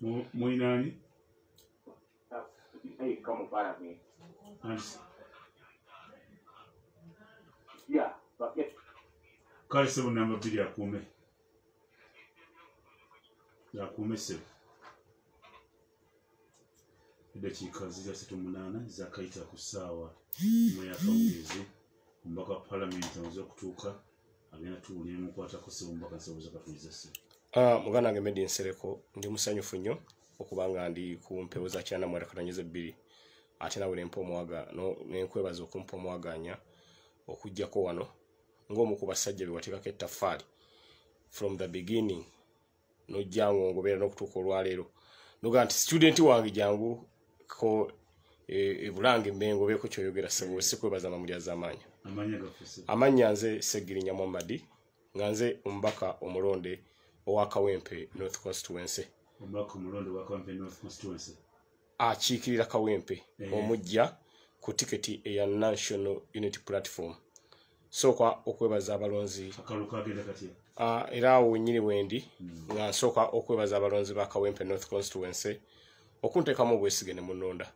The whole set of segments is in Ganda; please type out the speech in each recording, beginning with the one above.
Moinani? Hey, come follow me. Yeah, but yes. Kale sebo namba 2 yakume. Yakume sebo. Edakiika zija 8 zakayita ku ssaawa mu yakawezi ombaka palamenti amaze okutuuka agenda tuwulire mukwatako sebo mbaka nsebo zakatuliza sebo. Muganda wange Medi Nsereko ndi musanyufu nnyo okubanga ndi ku mpewo za kyana mwaka 2022 ate nawe nempa omwaga nenkwebaza okumpa omwaganya okujjako wano ng'omu ku basajja be wateekako ettaffaali from the beginning nojjangu ngobeera n'okutuuka olwaleero noga nti student wange jangu ko Bulange Mmengo beeko kyoyogera sebo sikwebaza amamuli az'amaanyi. Amanya nze Segirinya Muhammad nga nze ombaka omulonde owa Kawempe North Constituency. Ombaka omulonde owa Kawempe North Constituency. Akiikirira Kawempe omujja ku tiketi eya National Unity Platform. Sooka okwebaza abalonzi. Akaluka agenda kati. Era awo nyini wendi nga nsooka okwebaza abalonzi ba Kawempe North Constituency okunteekamu obwesige ne munonda.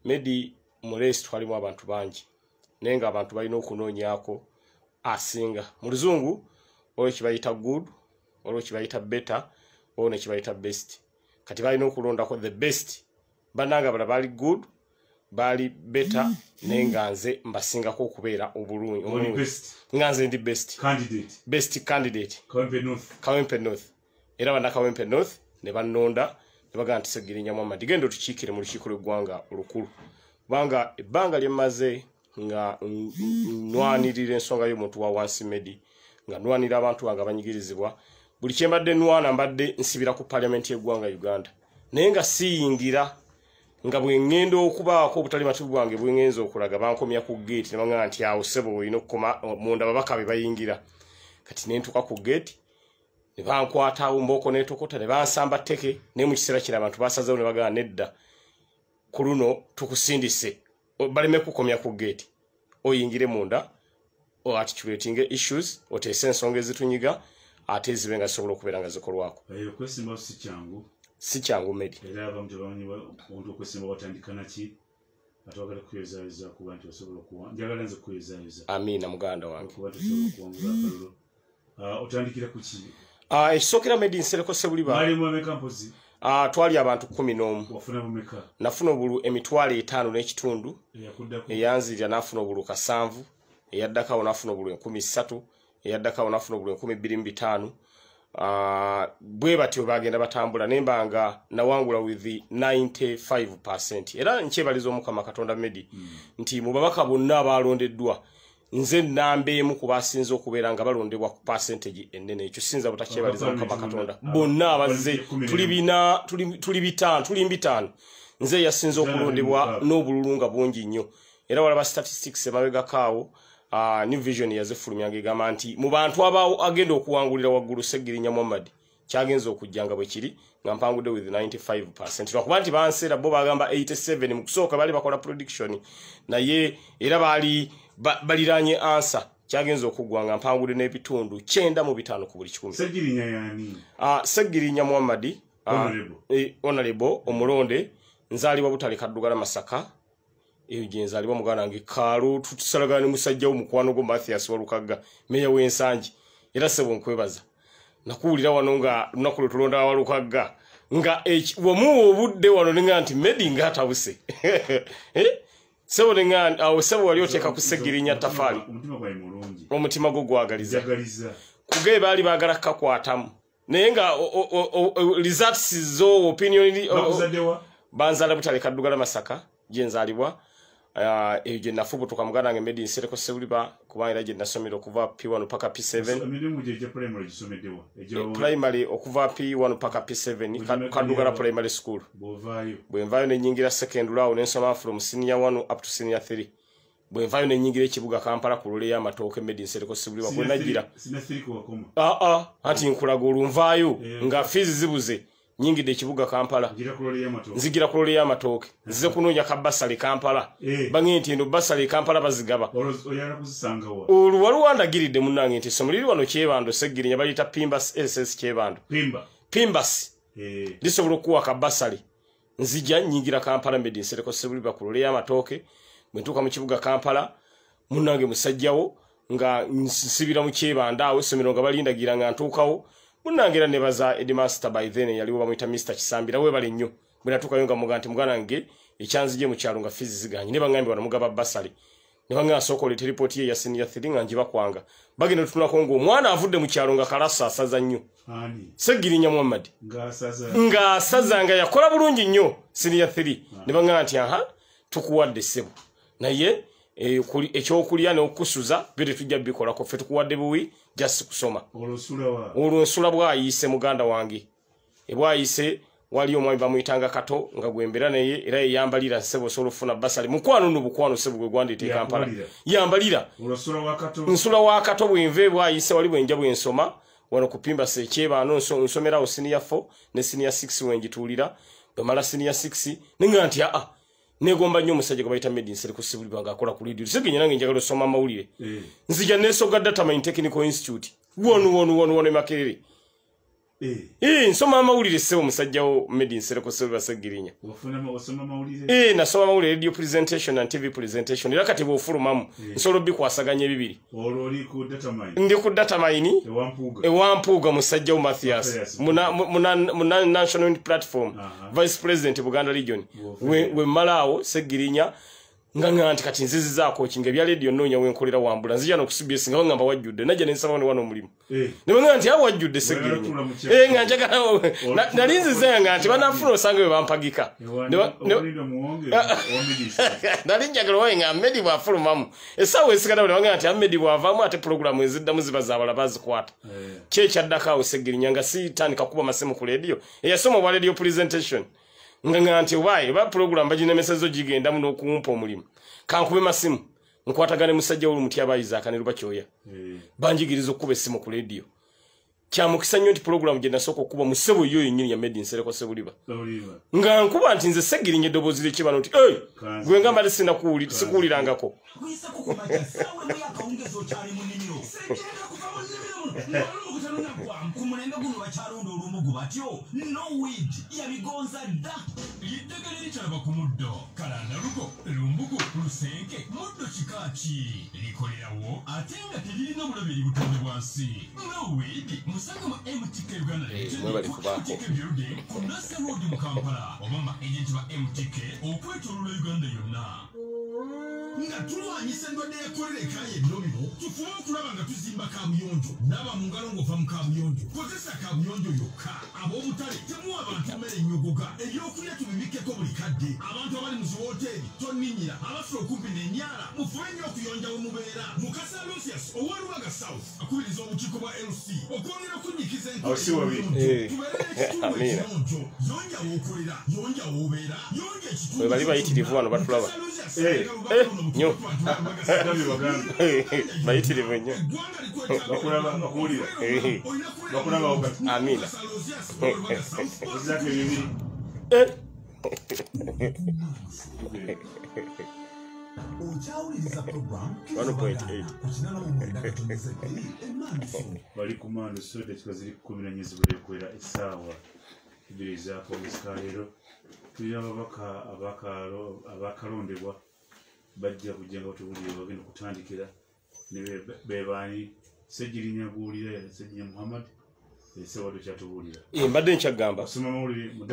Medi mulesi twalimu abantu bangi naye nga abantu balina okunoonyaako asinga mu luzungu olwo kibayita good olwo kibayita better olwo ne kibayita best kati balina okulondako the best bannanga bala bali good bali better naye nga nze mbasingako okubeera obulungi nga nze ndi best candidate Kawempe North era banna Kawempe North ne bannonda baga nti Segirinya Muhammad gendo tukiikire mu lukiiko lw'eggwanga olukulu kubanga ebbanga lyemaze nga nwanirira ensonga y'omuntu wa wansi Medi nga nwanira abantu bange abanyigirizibwa buli kyembadde nwana mbadde nsibira ku parliament y'eggwanga Uganda naye nga siyingira nga bwe ngenda okubaako obutali matubu bwange bwe ngenza okulaga bankomya ku gate ne bangamba nti awo sebo olina okukoma munda babaka be bayingira kati ne ntuuka ku gate ne bankwatawo mboko netokota ne bansamba tteke ne mu kiseera kino abantu basazeewo ne bagamba nedda ku luno tukusindise baleme kukomya ku gate oyingire munda articulating issues oteese ensonga ezitunyiga ate ezibe nga zisobola okubeera nga zikolwako. Okwesimba si kyangu Medi. Era abamu tebamanyi omuntu okwesimba watandika naki atwagala kuyezaayeza kuba nti osobola okuwa njagala nze kuyezaayeza. Amiina muganda wange. Kuba tosobola okuwangula akalulu. Otandikira ku ki? Ekisokera Medi Nsereko Sebuliba. Bali mu ameka mpozi? Twali abantu 11. Wafuna bumeka? Nafuna obulu emitwalo 5 n'ekitundu. Eyanzirira nafuna obulu 7. Eyaddakawo nafuna obulu 13. Eyaddakawo nafuna obulu 25. Bwe batyo bagenda batambula nembanga nawangula with 95%. Era nkyebaliza Omukama Katonda Medi nti mu babaka bonna abalondeddwa nze nambeemu ku basinze okubeera nga balondebwa ku percentage ennene ekyo sinza butakyebaliza Omukama Katonda bonna abazze tuli bitano nze yasinze okulondebwa n'obululu nga bungi nnyo era walaba statistics emabega kaawo New Vision yazifulumyanga egamba nti mu bantu abaawo agenda okuwangulira waggulu Segirinya Muhammad kyagenza okujjanga bwe kiri nga mpangudde with 95%. Lwakuba nti banseera bo bagamba 87 mu kusooka bali bakola prediction naye era baliranye answer kyagenza okuggwa nga mpangudde n'ebitundu 9.5 ku buli 100. Segirinya yani? Segirinya Muhammad honorable omulonde nzaalibwa Butale Kaddugala Masaka. Eyo genzalibwa muganda wange Kalo tutusalagana ne musajja wo mukwano go Mathias Walukagga meya w'ensangi era sebo nkwebaza nakuwulira wano nga lunaku lwe tulonda Walukagga nga wamuwa obudde wano nenga nti Medi nga atabuse sebo nenga awo sebo wali oteeka ku Segirinya tafaali omutima gwo gwagaliza kuge baali baagala kakwatamu naye nga results zo opinion banzala Butale Kaddugala Masaka genzalibwa eje nafubu tukamugana nge Medi Nsereko Sebuliba kubanga je nasomero kuva P1 paka P7 emirimu je primary gisomeddewa primary okuva P1 paka P7 Kaddugala Primary School bwenvayo ne nyingira secondary awo nensoma from senior 1 up to senior 3 bwenvayo ne nyingira ekibuga Kampala ku lule y'amatooke Medi Nsereko Sebuliba bwenagira anti nkulaga olunvayo nga fees zibuze nyingi de kibuga Kampala nzigira ku lole y'amatooke nzize kunoonya kabasale Kampala bange nti eno basale Kampala bazigaba oluwaluwandagiridde munnange nti somuliri wano Kyebando Segirinya baliyita Pimbas SS Kyebando Pimbas lisobola okuwa kabasale nzija nyingira Kampala Made in Sereko Sebuliba ku lole y'amatooke bwe ntuuka mu kibuga Kampala munnange musajjawo nga nsibira mu kyebanda awo essomero nga balindagira nga ntuukawo munnange era ne baza Headmaster by then yaliwo bamuyita Mr. Kisambira weebale nnyo bwe natuukayo nga muga nti mugana nge ekyanzije mu kyalo nga fees ziganye ne baŋŋambye bano mugaba basale ne baŋŋamba sooka oleeta ripooti ye ya senior 3 nga njiba kwanga bagenda otutunako ng'omwana avudde mu kyalo nga kalasa asaza nnyo Seggirinya Muhammad ng'asaza nga yakola bulungi nnyo senior 3 ne baŋŋamba nti aha tukuwadde ssebo naye ekyokulya n'okusuza byo tetujja bikolako ffe tukuwadde buwi just kusoma olwo nsula bwayise muganda wange ebwayise wali omwami bamuyitanga Kato nga gwembera naye era yeyambalira ssebo osobola okufuna basale mukwano n'obukwano ssebo gwe gwandite Kampala yambalira nsula wa Kato bwenve bwayise wali bwenja bwensoma wano kupimba sekyebano nsomerawo senior 4 ne senior 6 wenjituulira bwemala senior 6 nenga nti negomba nnyo omusajja gwe bayita Made in Sereko Sebuliba ng'akola ku radio segenya nange njagala osoma amawulire nzija nesoga Data Mine Technical Institute wonu Makerere nsoma amawulire ssebo omusajjawo Made in Sereko Sebuliba Seggirinya nasoma amawulire radio presentation and TV presentation era kati bw'ofulumamu nsobola bikwasaganya ebibiri ndi ku Data Mine ewampuuga musajjawo Mathias muna National Unity Platform Vice President Buganda Region we malaawo Seggirinya nga nti kati nzizizaako kinga ebya radio nnoonya wenkolera wambula nzija n'okusibyesinga nga bangamba wajjudde najja nensaba ne wano omulimu ne bangamba nti wajjudde Seggirinya nga njagala nali nziza nga nti banafuna osanga bwe bampagika nali njagala wawe nga Medi bw'afulumamu essaawa esigala ne bangamba nti Medi bw'avaamu ate pulogulamu eziddamu ziba zaabala bazikwata kyekyaddako awo Seggirinya nga sitandika kuba masimu ku radio eyasoma obwa radio presentation nga nti obaye ba program baginemesezo gigenda muno okumpa omulimu kankube masimu nkwatagane musajja wulu muti abayiza akanira bakyoya banjigiriza okuba essimu ku radio kyamukisa nnyo nti program gye nasooka okuba mu ssebo yo yennyini ya Made in Sereko Sebuliba nga nkuba nti nze Seggirinya eddoboozi ly'ekibano nti gwe ngamba te sikuwulirangako kumulenga guno bakyalonda olumugu batyo no weed yabigonza dda liddagala likyalaba ku muddo kalandalugo lumbugu lusenke muddo kikaaki likolerawo ate nga teririna obulabiri butonde bwansi no weed musanga mu MTK Uganda byolude ku Nasa Road mu Kampala oba ma agenti ba MTK okwetoolola Uganda yonna nga tulwanyisa endwadde yakolera ekaya ennomino tufuba okulaba nga tuzimba kaabuyonjo naba mu ngalo ng'ova mu kaabuyonjo kozesa kaabuyonjo yokka ab'obutale temuwa abantu mmere ennyogoga ebyokulya tubibikeko buli kadde abantu abali mu ziwooteeri tonninyira abafula okumpi n'ennyala mufube nnyo okuyonja we mubeera mukasa Lucius owalubaga south akubiriza obukiiko bwa LC okwongera okunyikiza tubeere ekiyonjo yonja w'okolera yonja w'obeera yonja ekitundu bali bayitirivu wano batulaba nnyo bayitirivu nnyo amina bali kumanda sode kikaziri 10 zibulekwera essaawa ibiri zaako musikaleero tulina abakalondebwa bajja kujja nga batubulire bagenda kutandikira ne bebaani Seggirinya guulira Seggirinya Muhammad esewado kyatubulira mbadde nkyagamba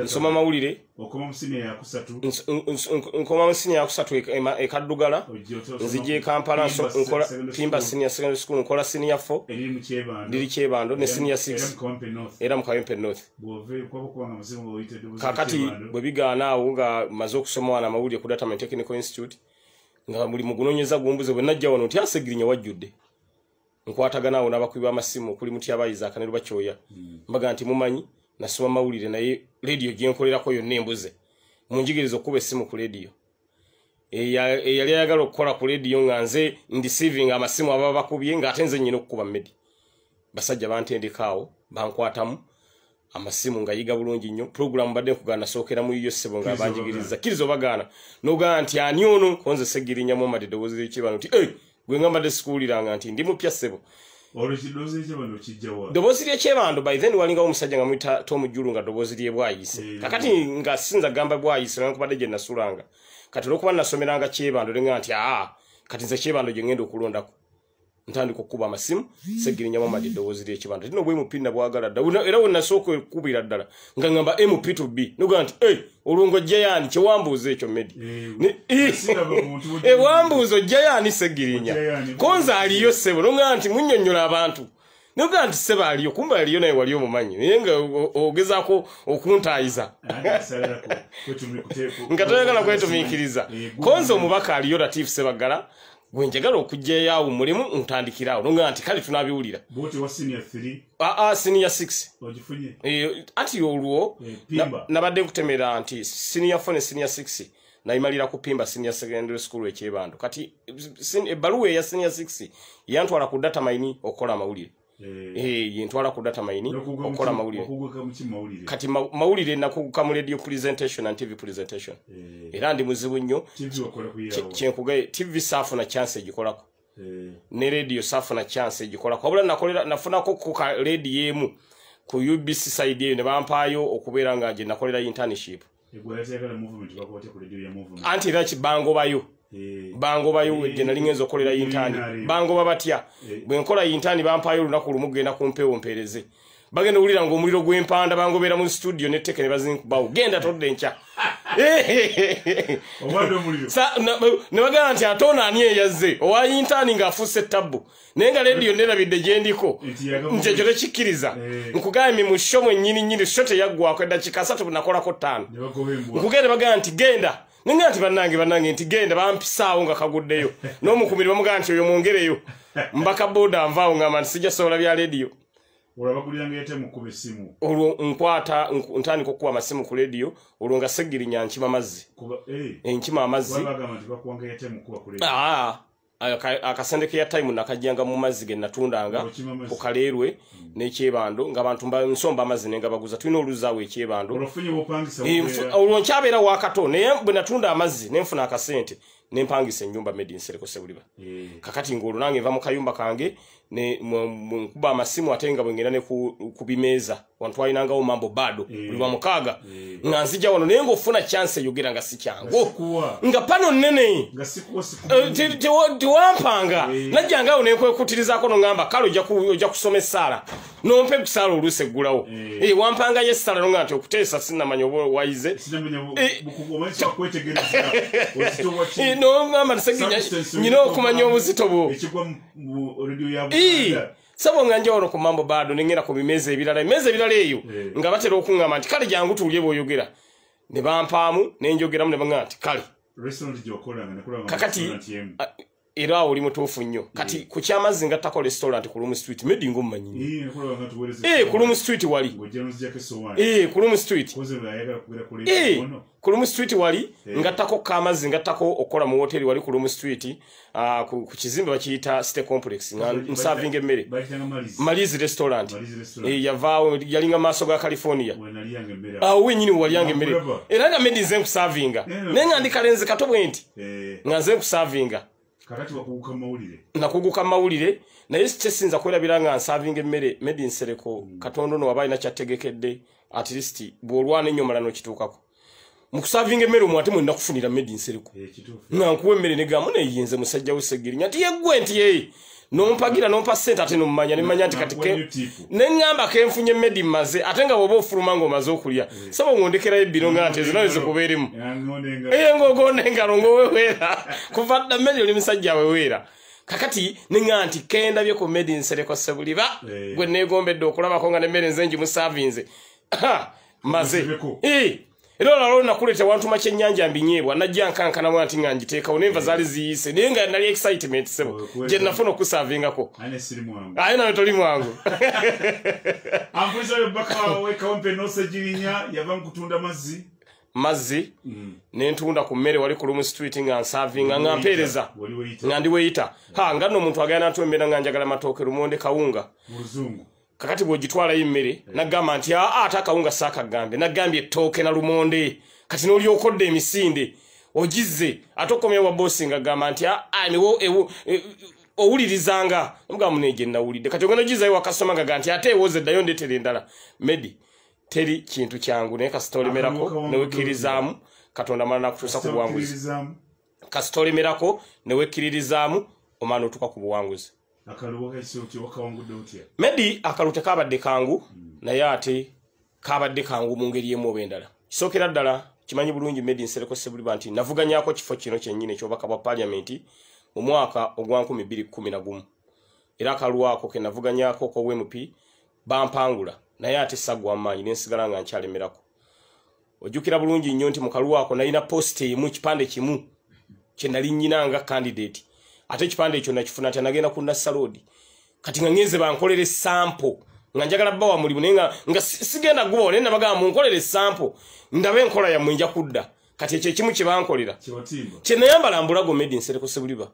nsoma mawulire okoma musini yakusatu nkoma musini yakusatu ekaddugala nzije Kampala nkola Pimba Senior Secondary School nkola senior 4 ndiri Kyebando ne senior 6 era mu Kawempe North kakati bwe bigaana awo nga maze okusoma wana mawulire ku Data Mine Technical Institute nga muli mugunonyeza gumbuze bwe najja wano nti Seggirinya wajjudde nkwatagana awo n'abakubi b'amasimu kuli muti abayiza akanira bakyoya mbaga nti mumanyi nasoma mawulire naye radio gye nkolerako yonna embuze munjigiriza okuba essimu ku radio eyali ayagala okukola ku radio nga nze ndisiiving amasimu ababa bakubye ng'ate nze nnyina okukuba Medi basajja bantendekaawo bankwatamu amasimu nga yiga bulungi nnyo program badde nkugana sookera mu yo ssebo nga banjigiriza kirizo bagaana n'ogamba nti ani ono konze Seggirinya Muhammad eddoboozi ly'ekibano nti gwe ngamba de sikuuliranga nti ndi mupya ssebo Dobozi ly'ekyebando by then walingawo omusajja nga muyita Tom Julu nga dobozi lye bwayise. Kakati nga sinza gamba bwayise nankubadde gye nasulanga. Kati olwokuba nasomeranga kyebando lenga nti kati nze kyebando gye ngenda okulondako. Ntandika okukuba amasimu Segirinya Muhammad eddoboozi ly'ekibanda tino bwe MP nabwagala dda era wonna sooka okukubira ddala nga ngamba MP to B noga nti olungo jayani kyewambuuza ekyo Medi wambuuza jayani Segirinya konza aliyo sebo noga nti munnyonnyola abantu noga nti sebo aliyo kumba aliyo naye wali omumanyi naye nga ogezaako okuntaayiza nga toyagala kwetumiikiriza konza omubaka aliyo Latif Sebagala Gwenjagala okujja awo mulimu ntandikirawo nonga nti kale tunabiwulira boti wa senior 3 senior 6 ogifunye ati olwo nabadde kutemera nti senior 4 ne senior 6 nayimalira kupimba senior secondary school ekyebando kati ebbaluwa ya senior 6 yantwala ku data mine okola mawulire yentwala ku data mine okola mawulire kati mawulire nakuguka mu radio presentation and TV presentation era ndi muzibu nnyo kyenkugaye TV safu na chance egikolako ne radio safu na chance egikolako wabula nafunako ku radio emu ku UBC side eyo ne bampaayo okubeera nga gye nakolera internship anti era kibango bayo bango bayo gye nali ngenza okolera intani bango babatya bwe nkola intani bampaayo olunaku lumu genda kumpeewo mpereze bagenda owulira ng'omuliro gw'empanda bangobeera mu studio netteke ne bazinkubawo genda todde nkya ne bagamba nti ate ono ani eyazze owa intani ng'afuuse ettabbu naye nga lediyo nerabidde gye ndiko nti ekyo tekikkiriza nkugambye mu sho mwennyini sho teyaggwako eddakiika 3 nakolako 5 nkugende bagamba nti genda Nenga nti bannange nti genda bampisaawo nga kaguddeyo n'omukumiri bamugamba nti oyo mwongereyo mbaka boda nvaawo ngamba nti sijja sobola bya lediyo olabaguliranga yete mukuba essimu olwo nkwata ntandika okukuba amasimu ku lediyo olwo nga Segirinya nkima amazzi nkima amazzi akasente ya time nakajjanga mu mazzi ge natundanga ku Kaleerwe n'ekyebando ng'abantu nsomba amazzi nenga baguza tulina oluzaawo ekyebando olwo nkyabeera wakato naye bwe natunda amazzi nenfuna akasente nempangisa ennyumba Medi Nsereko Sebuliba kakati ng'olwo nange nva mu kayumba kange nkuba amasimu ate nga bwe ngenda ne ku bimeeza wantwalinangawo mambo bado buli lwa mukaaga nga nzija wano naye ng'ofuna chance eyogera nga si kyangu nga pano nnene tewampanga najjangawo nenkwekutirizaako nongamba kale ojja kusoma essaala nompe kusaala oluusi eggulawo wampangayo essaala nonga nti okuteesa sinnamanya oba wayize nongamba nyina okumanya obuzito bwo sabo nga njawolo ku mambo bado nengera ku bimeeza ebirala eyo nga batera okuŋŋamba nti kale jangu tuulye bw'oyogera ne bampaamu nenjogeramu ne baŋŋamba nti kale kakati era awo oli mutuufu nnyo kati ku kyamazzi ngattako restaurant ku Lumu Street Medi ng'omumanyini ku Lumu Street wali ku Lumu Street ku Lumu Street wali ngattako kamazzi ngattako okola mu hoteli wali ku Lumu Street ku kizimbe bakiyita City Complex nga nsavinga emmere Malizi restaurant yavaawo yalinga maaso ga California awo wenyini walyanga emmere era nga Medi nze nkusavinga naye nga ndi kalenzi kato bwe nti nga nze nkusavinga kakati wakuguka mawulire nakuguka mawulire naye kyesinza kwerabira nga nsavinga emmere Medi Nsereko Katonda ono waba alina kyattegekedde at least bw'olwana ennyo no kituukako mu kusavinga emmere omwo ate mwenda kufunira Medi Nsereko nga nkuwa emmere ne gamu neyinze musajja we Segirinya nti yeggwe nti nompagira nompa ssente ate nomumanya nemanya nti kati neŋŋamba kenfunye Medi mmaze ate nga bw'oba ofuluma ng'omaze okulya saba ng'ondekerayo ebbiro nga nti ezo nawe zikubeeremu ng'ogonda engalo ng'oweweera kuva dda Medi oli musajja weweera kakati neŋŋamba nti kendabye ku Medi Nsereko Sebuliba gwe neegombedde okulabako nga nemmere nze ngimusaavinze maze era olwo nakuleeta wantuma kyennyanja mbinyeebwa najja nkankanamu nti nga ngiteekawo nenva zaali ziyise naye nga nali excitement sebo gye nafuna okusaavingako aye nawe toli mwangu ampuliza oyo bbaka wekawempe n'Osegirinya yava mu kutunda mazzi nentunda ku mmere wali ku Lumu Street nga nsaavinga nga mpeereza nga ndi weyita nga nno omuntu agenda ntuma embeera nga njagala matooke lumonde kawunga kakati bw'ogitwalayo emmere nagamba nti ate akawunga saakagambe nagambye ettooke na lumonde kati n'olyokodde emisinde ogizze ate okomyewo boosi nga gamba nti owulirizanga nga muneje nawulidde kati ogenda gizayo wakasoma ganti ate ewoze ddayo ndetere endala medi teri kintu kyangu naye kasitolemerako newekkiririzaamu katonda mala nakutuusa ku buwanguzi kasitolemerako newekkiririzaamu omwana otuuka ku buwanguzi medi akalu tekabadde kangu naye ate kabadde kangu mu ngeri emu oba endala kisookera ddala kimanyi bulungi medi nsereko sebuliba nti navuganyako kifo kino kyennyini ekyobubaka bwa paliamenti mu mwaka ogwa 2011 era akalu ako ke navuganyako ko mp bampangula naye ate sagwa amaanyi nensigala nga nkyalemerako ojjukira bulungi nnyo nti mu kalu ako nalina posti emu kipande kimu kye nali nnyinanga candidate ate ekipande ekyo nakifuna ati nagenda ku Nassalodi kati nga ngenze bankolere sample nga njagala bbawa mulimu naye nga sigenda gubawo naye nabagamba munkolere sample ndabe enkola yammwe nja kudda kati ekyo ekimu kye bankolera kye nayambala mbulago medi nsereko sebuliba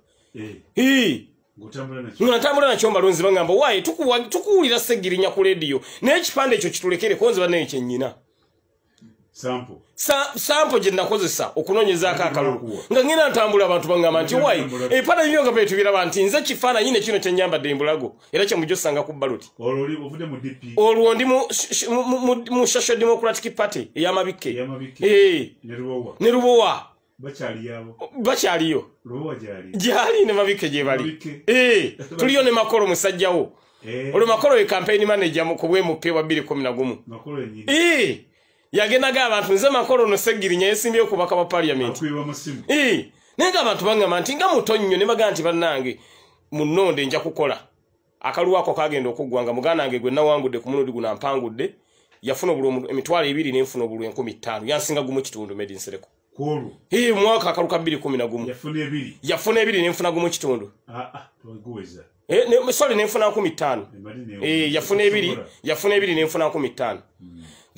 natambula nakyo mbalonzi bagamba waaye tukuwulira Seggirinya ku lediyo naye ekipande ekyo kitulekere konze banaye kyennyina sample gye nakozesa okunoonyezaako akalulu nga ngenda ntambula abantu bagamba nti waaye ebipanda bibyo nga betubiraba nti nze kifaananyi ne kino kyenyambadde embulago era kyemujja osanga ku baloti olwo ndi mu Social Democratic Party ey'amabikke ne Lubowa bakyaliyo gyali ne mabikke gye bali tuliyo ne Makolo musajjawo olwo Makolo ye campaign manager ku bw'emupe wa 2011 yagendaga abantu nze Makolo no Seggirinya yesimbye okubaka ba parliament naye nga abantu bangamba nti nga muto nnyo ne baga nti bannange munonde nja kukola akalu ako kagenda okuggwanga muganda wange gwe nawangudde ku munundi guno ampangudde yafuna obululu emitwalo 2 n'enfuna obululu 15 yansinga gumu kitundu medi nsereko mwaka akalu ka 2011 yafuna 2 n'enfuna gumu kitundu sorry n'enfuna 15 yafuna 2 n'enfuna 15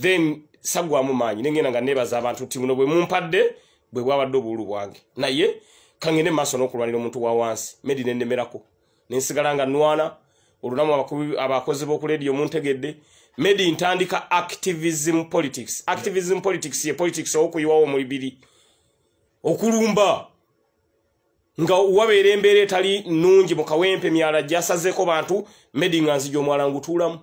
then sagwamu maanyi nengenda nga nebaza abantu nti muno bwe mumpadde bwe bwabadde obululu bwange naye kangende maaso n'okulwanira omuntu wa wansi medi nennemerako nensigala nga nwana olunamu abakozi b'oku lediyo muntegedde medi ntandika activism politics ye politics okuyiwawo omulibiri okulumba nga wabeera embeera etali nnungi mu kawempe myala gyasazeeko bantu medi nga nzija omwala ngutuulamu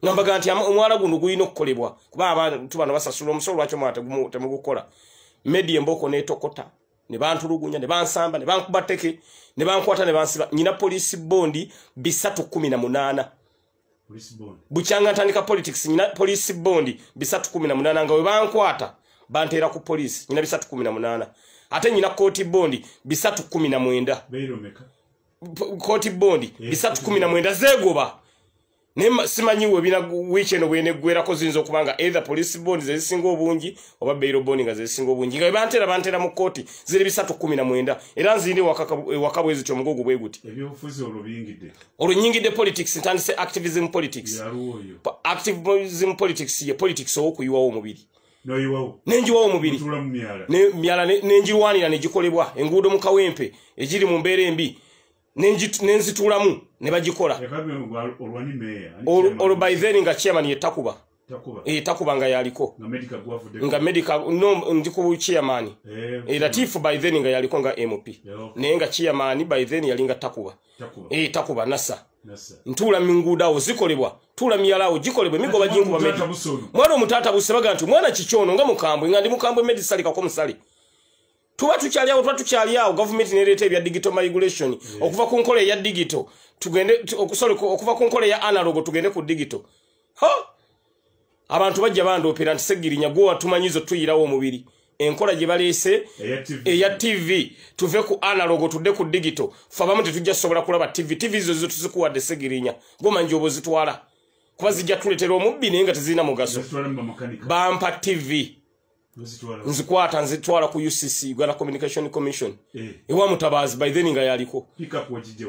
nga mbaga nti omwala guno gulina okukolebwa kuba abantu bano basasula omusolo lwaki omwala temugukola medi emboko netokota ne bantulugunya ne bansamba ne bankuba tteke ne bankwata ne bansiba nyina police bondi 318 bukyanga ntandika politics nyina police bondi 318 nga we bankwata banteera ku police nyina 318 ate nyina court bondi 319 court bondi 319 zegoba ne simanyiwe bina weekend bwene gwerako zinzo kubanga either police bondi zesinga obungi oba bail bondi nga zesinga obungi nga bantera mu court ziri 319 era nzindi wakabwezi kyo mugogo bweguti ebyofuzi olubingide olunyingide politics ntandise activism politics activism politics ye politics okuyiwawo omubiri nenjiwawo omubiri myala nenjirwanira negikolebwa enguudo mu kawempe egiri mu mbeera embi nenzitulamu ne bagikola olwo by then nga chairman ye takuba nga yaliko nga medical no ndi ku chairman Latifu by then nga yaliko nga MP naye nga chairman by then yalinga takuba nasa ntula mingudawo zikolebwa tula myalawo gikolebwa migoba jinkuba medi mwana omutata busebaga nti mwana kikyono nga mukambwe nga ndi mukambwe medi salika ko musali tuba tukyaliawo government nereta ebya digital migration okuva ku nkole ya digital tugende okuva ku nkole ya analog tugende ku digital abantu bajja bandoopera nti Seggirinya gwo watumanyizo tuyirawo omubiri enkola gye baleese eya TV tuve ku analog tudde ku digital fabamu tetujja sobola kulaba TV zo tuzikuwadde Seggirinya goma njobo zitwala kuba zijja tuletera omubbi naye nga tezirina mugaso bampa TV nzikwata nzitwala ku UCC Uganda Communication Commission ewa Mutabazi by then nga yaliko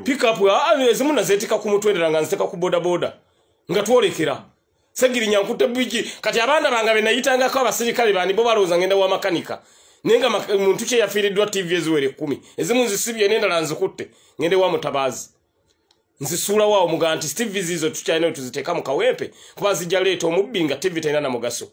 pick up ezimu nazeetika ku mutwendera nga nziteka ku boda nga twolekera Seggirinya nkutte bwiki kati abaana bange benayitangako abasirikale bandi bo balowooza ngenda wa makanika nenga muntu kye yafiiriddwa TV eziwere 10 ezimu nzisibye n'endala nzikutte ngende wa Mutabazi nzisuula waawo muga nti TV zizo tukyalina tuziteeka mu kawempe kuba zijja leeta omubbi nga TV talina na mugaso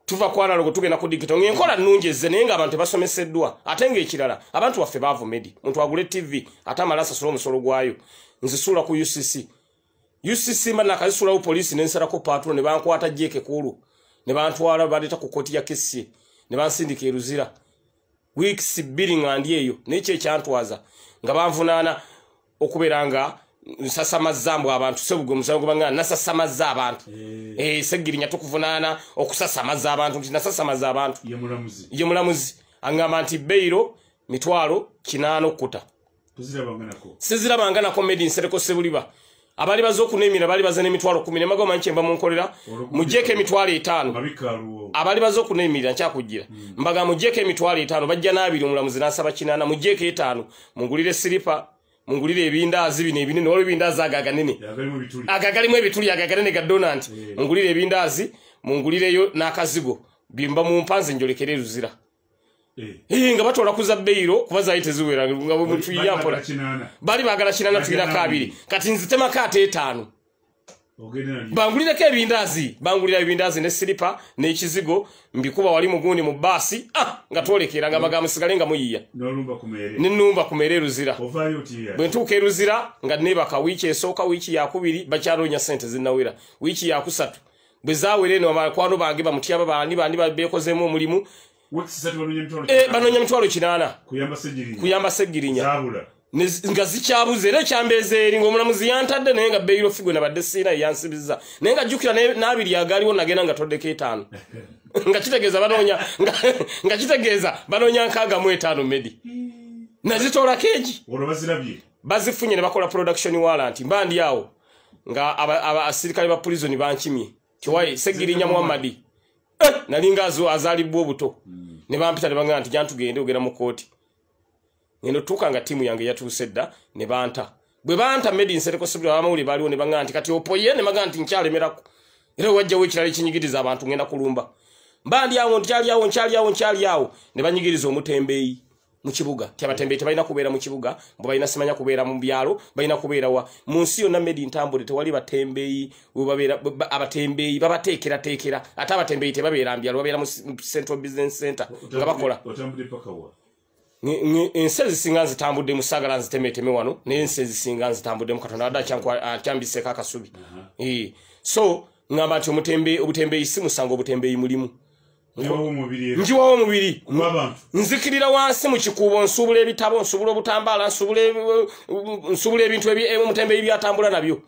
tuva ku analogo tugenda ku digital ngenkola nnungi ezze naye ng'abantu basomeseddwa ate ng'ekirala abantu waffe baavu medi muntu agule tv ate amala asasula omusolo gwayo nzisuula ku UCC mba nakazisulawo poliisi nensalako patrol ne bankwata jeke kulu ne bantwala baleeta ku koti ya kesi ne bansindika eruzira weeks billing andi eyo n'ekyo ekyantwaza nga banvunaana okubeera nga nsasamazambu abantu sebugwe musango banga nasasamaza abantu segirinya tukuvunaana okusasamaza abantu nti nasasamaza abantu ye mulamuzi angamba nti beiro mitwalo 8 kuta sizirabanganako medi nsereko sebuliba abali bazo okunemira bali bazane mitwalo 10 magoma nchemba munkolera mujeke mitwalo 5 abali bazo okunemira nchakujira mbaga mujeke mitwalo 5 bajja nabiri omulamuzi nasaba kinana mujeke 5 mungulire silipa mungulire ebindazi bine ebinene wali ebindazi agaganene agagalimu ebituli agaganene ga donant mungulire ebindazi mungulireyo n'akazigo bimba mu mpanze njolekere ruzira nga batola kuza beiro kubaza ayite ziwera nga mutu yampola bali bagala kinana tugira kabiri kati nzitema kate 5 bangulire ke ebindazi ne silipa ne kizigo mbikuba wali mugundi mu basi nga twolekera nga magamu sigale nga muyiya numba kumere ruzira bwentuka eruzira nga neba ka wiki esoka wiki ya kubiri bakyalonya sente zinawira wiki ya kusatu bezawere no abakwano bange bamutyaba bandi babekozemo omulimu banonya mitwalo 8 kuyamba segirinya nga zikyabuze era kyambeze eri ng'omulamuzi yantadde naye nga beiro figo na badde sina yansibiza naye nga jukira n'abiri agaliwo nagenda nga toddeko 5 nga kitegeeza banonya 65 medi nazitola keji bazifunye ne bakola production warrant mbandi awo nga abasirikale ba prison bankimye kiwaye segirinya Muhammadi nalinga azalibwa obuto ne bampita ne bangana nti jantugende ogera mu kooti ngeno tukanga timu yange yatusedda ne banta bwe banta medi nsereko sibira amawuli baliwo ne bangana nti kati opoye ne magana nti nkyalemerako era wajja wekirali kinyigiriza abantu ngenda kulumba mbandi awo nkyali awo ne banyigiriza omutembeyi mu kibuga tyabatembeyi tebalina kubeera mu kibuga mbo balina simanya kubeera mu byalo balina kubeera wa mu nsi yonna medi ntambule tewali batembeyi abatembeyi babateekera ate abatembeyi tebabeera mbyalo babeera mu Central Business Center nga bakola ense zisinga nzitambudde mu Sagala nzitemeteme wano n'ense zisinga nzitambudde mu Katonda adda kyambiseko akasubi so ngamba nti obutembeyi si musango obutembeyi mulimu njiwawo omubiri nzikirira wansi mu kikuubo nsuubula ebitabo nsuubula obutambaala nsuubula ebintu omutembeyi byatambula nabyo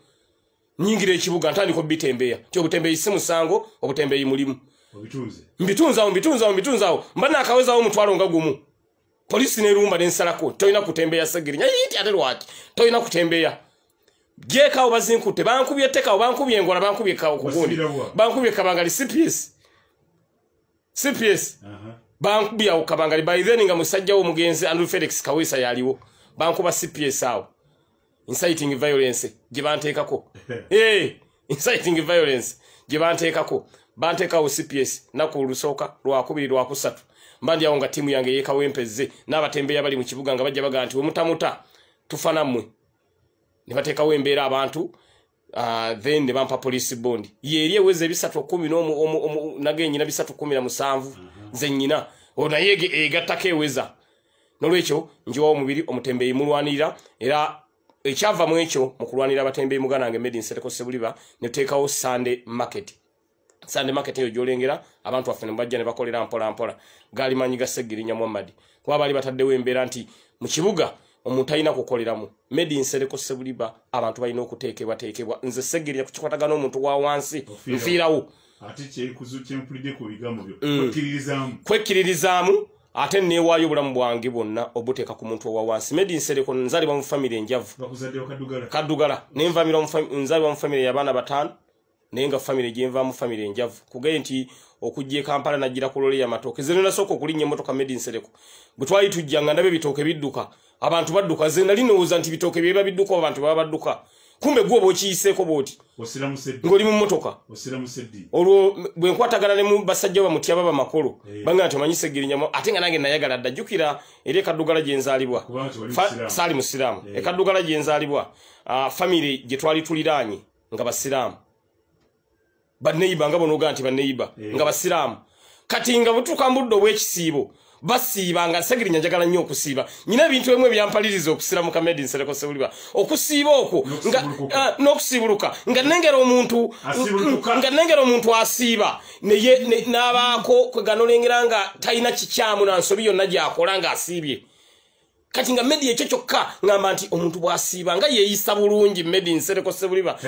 nyingira ekibuga ntandika bitembeya ti obutembeyi si musango obutembeyi mulimu mbitunzaawo mba nakawezaawo omutwalo nga gumu polisi nerumba nensalako toyina kutembeya segirinya yiti ate lwaki toyina kutembeya jekawo bazinkute bankubye tekawo bankubye engola bankubye kawo kugundi bankubye kabangali CPS bankubye awo kabangali by then nga musajja wo mugenzi Andrew Felix Kawisa yaliwo bankuba CPS awo inciting violence gye banteekako inciting violence gye banteekako bantekawo CPS naku lusooka lwakubiri lwakusatu mbandi awo nga timu yange yekawempeze n'abatembeya bali mu kibuga nga bajja baga nti mutamuta tufana mmwe ne bateekawo embeera abantu then ne bampa police bond yeri eweze 310 nagenyina 317 nze nyina ona yege egattako eweza nolwekyo njiwawo omubiri omutembeyi mulwanirira era ekyava mu ekyo mu kulwanirira abatembeyi muganange medi nsereko sebuliba ne tuteekawo Sunday market eyo gyolengera abantu baffe ne bajja ne bakolera mpola gali manyiga segirinya Muhammadi kuba bali bataddewo embeera nti mu kibuga omuntu alina kukoleramu medi nsereko sebuliba abantu balina okuteekebwa nze segirinya kukikwatagana omuntu wa wansi nfiirawo ate kyempulidde ku bigambo byo kwekkiririzaamu ate neewaayo obulamu bwange bwonna obuteeka ku muntu owa wansi medi nsereko nzalibwa mu famire enjavu kaddugala nzalibwa mu famire y'abaana 5 naye nga famire gyenva mu famire enjavu kugaye nti okujja Kampala nagira kulole ya matoke zeno nasoko kulinnya emotoka medi nsereko bwe twali tujja nga ndabe bitooke bidduka abantu badduka ze nali nowooza nti bitooke byeba bidduka abantu baba badduka kumbe gwo bokiyiseeko bwoti ng'oli mu mmotoka olwo bwe nkwatagana ne mu basajja bamutyaba bamakolo banga nti omanyi segirinya ate nga nange nayagala dda jjukira eri ekaddugala gye nzaalibwa saali musiraamu ekaddugala gye nzaalibwa famire gye twali tuliraanye nga basiraamu baneiba nga bonoga nti baneiba nga basiraamu kati nga butuuka mbudde obw'ekisiibo basiiba nga Segirinya njagala nnyo okusiiba nyina ebintu bimwe byampaliriza okusira mu Kamedi Nsereko Sebuliba okusiiba okwo n'okusiibuluka nga nnengera omuntu asiiba n'abaako kweganolengera nga talina kikyamu na nsobi yonna gy'akola ng'asiibye kati nga Medi ekyo kyokka ngamba nti omuntu bw'asiiba nga yeeyisa bulungi Medi Nsereko Sebuliba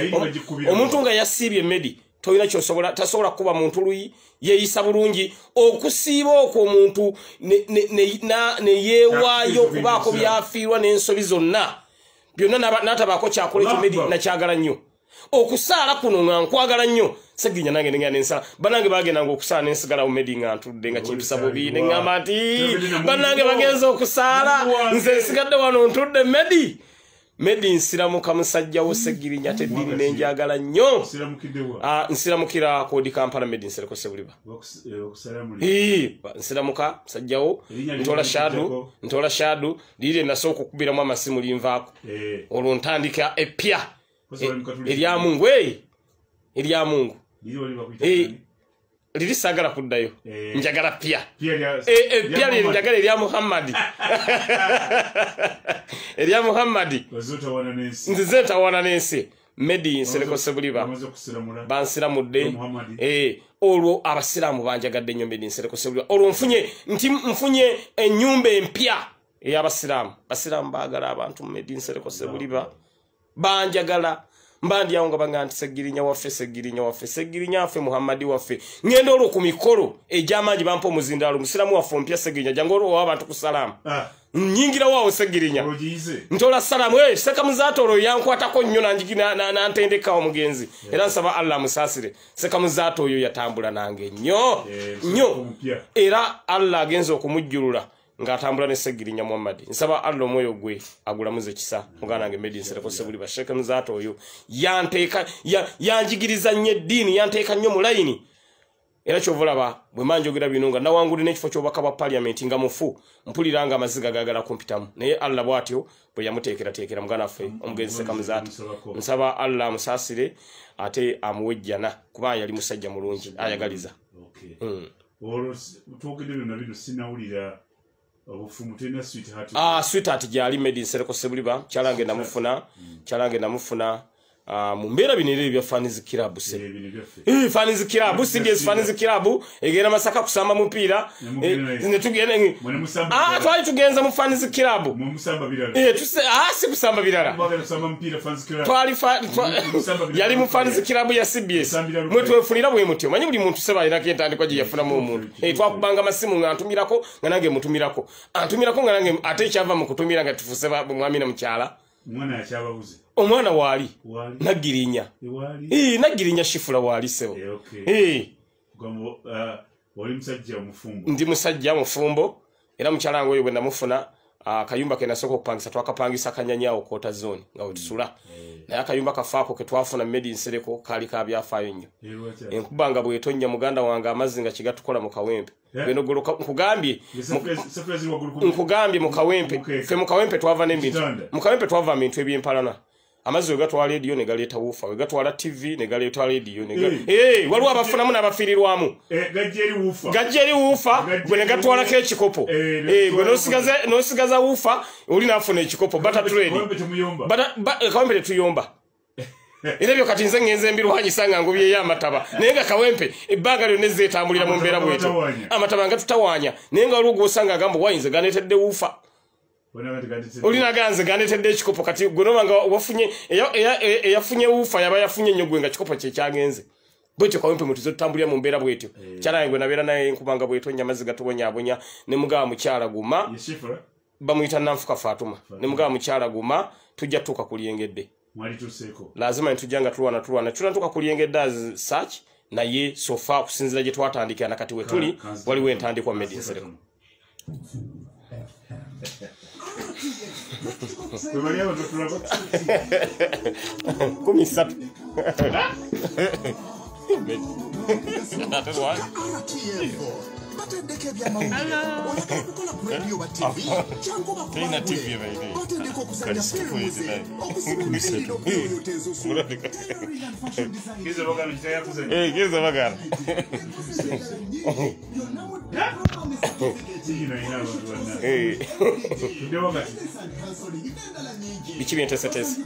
omuntu nga yasiibye Medi toyina kyosobola tasobola kuba muntu luyi yeeyisa bulungi okusiiba okwo omuntu ne yeewaayo okubaako byafiirwa n'ensobi zonna byonna n'atabaako kyakola ekyo Medi nakyagala nnyo okusaala kuno nga nkwagala nnyo Segirinya nange nengera nensala banange bagendanga okusaala nensigalawo Medi nga ntudde nga kimpisa bubi ne ŋŋamba nti banange bagenza okusaala nze nsigadde wano ntudde Medi nsiramuka musajjawo Segirinya teddini nenjagala nnyo nsiramukira kodi Kampala Medi Nsereko Sebuliba nsiramuka musajjawo ntola shadu liri nasooka okukubiramu amasimu linvaako olwo ntandika epya eryamungu liri saagala kuddayo njagala pya liri njagala erya Muhammadi erya Muhammadi nzize ntawana n'ensi Medi Nsereko Sebuliba bansiramudde olwo abasiraamu banjagadde nnyo Medi Nsereko Sebuliba olwo nfunye ennyumba empya ey'abasiraamu baagala abantu Medi Nsereko Sebuliba banjagala mbandyawo nga banga nti Segirinya waffe Muhammadi waffe ngenda olwo ku mikolo egy'amaanyi bampa omuzindaalo musiramu waffe ompya Segirinya jangu olwo abantu ku salaamu nyingira waawo Segirinya ntola salaamu Sekamuzaatolo yankwatako nnyo nantendeka omugenzi era nsaba Allah musaasire Sekamuzaata oyo yatambula nange nnyo era Allah agenza okumujjulula ng'atambula ne Segirinya Muhammadi nsaba Allah omwoyo gwe agulamuze kisa muganda wange Medi Nsereko Sebuliba Sekamuzaata oyo yanjigiriza nnyo eddiini yanteeka nnyo mu layini era kyovulaba bwe manjogera bino nga nawangulira n'ekifo ky'obubaka bwa paliamenti nga mufu mpulira nga amaziga gaagala kumpitamu naye Allah bw'atyo bwe yamuteekerateekera muganda waffe omugenzi Sekamuzaata nsaba Allah amusaasire ate amuwejjana kuba yali musajja mulungi ayagaliza sweetheart gyali Medi Nsereko Sebuliba kyalange namufuna mu mbeera bino ebyo Faniz Club Faniz Club CBS Faniz Club egenda Masaka kusamba mupiira ne tugenda twali tugenza mu Faniz Club si kusamba birala yali mu Faniz Club ya CBS mwe twefunira bwe mutyo manyi buli muntu seba alina kentandikwa gye yafunamu omuntu twakubanga masimu nga ntumirako nga nange mutumirako nga nange ate kyava mu kutumira nga tufuse mwamina mukyala Mwana yachababuze. Omwana wali. Nagirinya. Nagirinya shifula wali sebo. Gombo wali musajja mufumbo. Ndi musajja mufumbo era mukyala ngoyo bwe namufuna akayumba ke nasoko kupangisa twakapangisa Kanyanyao Kota Zone nga wetusula. Naye akayumba kafaako ke twafuna Medi Nsereko kali kabyafaayo nnyo. Enkubanga bwe tonya muganda wange amazinga kigatukola mu Kawempe. Beno goloka nkugambye mu Kawempe fe mu Kawempe twava n'ebintu mu Kawempe twava ebintu ebyempalana amazzi we gatwala radio ne galeeta woofer we gatwala TV ne galeeta radio ne waliwo abafunamu n'abafiirirwamu gajjeri woofer gwe ne gatwalako ekikopo gwe n'osigaza woofer oli n'afuna ekikopo bata trade Kawempe tetuyomba era ebyo kati nze ngenze mbirwanyisa nga ngubyeyo amataba naye nga Kawempe ebbanga lyonna ezzeetambulira mu mbeera bwetyo amataba nga tutawaanya naye nga waliwo gw'osanga agamba wayinze ganeetedde wuufa olina ganze ganeetedde ekikopo kati gwe noba nga wafunye eyafunye wuufa yaba yafunye nnyo gwe nga kikopo kye kyagenze bwetyo Kawempe mwe tuze tutambulira mu mbeera bwetyo kyalaye gwe nabeera naye nkubanga bwetonya amazzi gatubonyaabonya ne mugaba mukyala guma bamuyita Nanfuka Fatuma ne mugaba mukyala guma tujja tutuuka ku Lyengedde lazima ntujanga tulwana tunatuka kulyengedda search naye sofa kusinzira gye twatandikira nakati we tuli waliwo entandikwa Medi Nsereko kumisatu batendeka ebyamawulire oyagala kukola ku rediyo ba tv cyangwa batendeka okuzanya filmuzi okusiba okuyoyote ez'osuula Geza bagana. Bichi bien tese tese.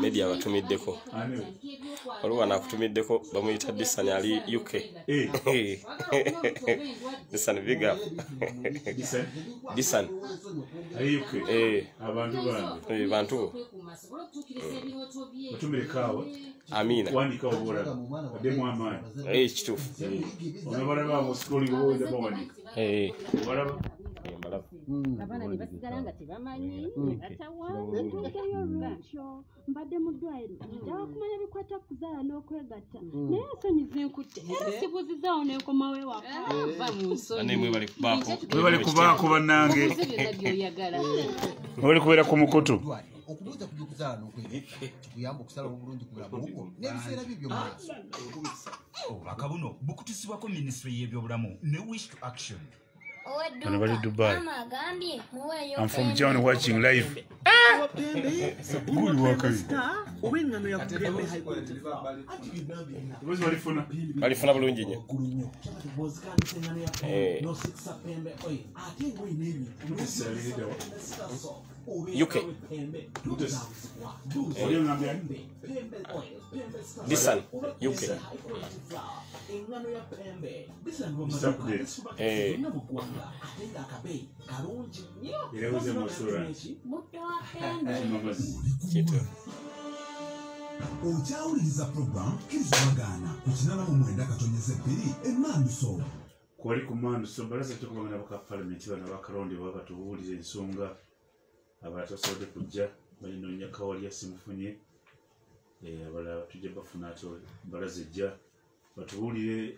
Media watumiddeko. Waliwo nakutumiddeko bamuyita Dissan ali UK. Dissan big up. Dissan ali UK. Abantu bandi. Bantu. Otumirekawo. Amina. Wandika obora. Demo amani. Kitufu. Onabala ba mu scrolling oboza bawani. Obalaba. Abana ne basigala nga tebamanyi atawantuukeyo olwekyo mbadde mu ddwaliro njagala kumanya bikwata kuzaala n'okwegatta naye ensonyiza enkutte era sibuuzizaawo n'enkomawo ewaka webali kubaako bannange webali kubeera ku mukutu okubuuza ku by'okuzaala n'okwegatta kikuyamba okusalawo bulungi ku bulamu bwo n'ebiseera byo by'omumaaso obubaka buno bukutusibwako minisitule y'ebyobulamu ne wish to action. When about Dubai? I'm from John watching live. Good work. Balifuna bulungi nnyo. UK. Dissan UK. Ojawuliriza program kizwagana kukinana mu mwenda katonyeze bbiri emmanduso kwali ku manduso balaza tukubangana baka parliament bana bakaronde baba tubuulira ensonga abatasobodde kujja balinonya kawali yasimufunye abala tujja bafuna ato balaza ejja batubuulire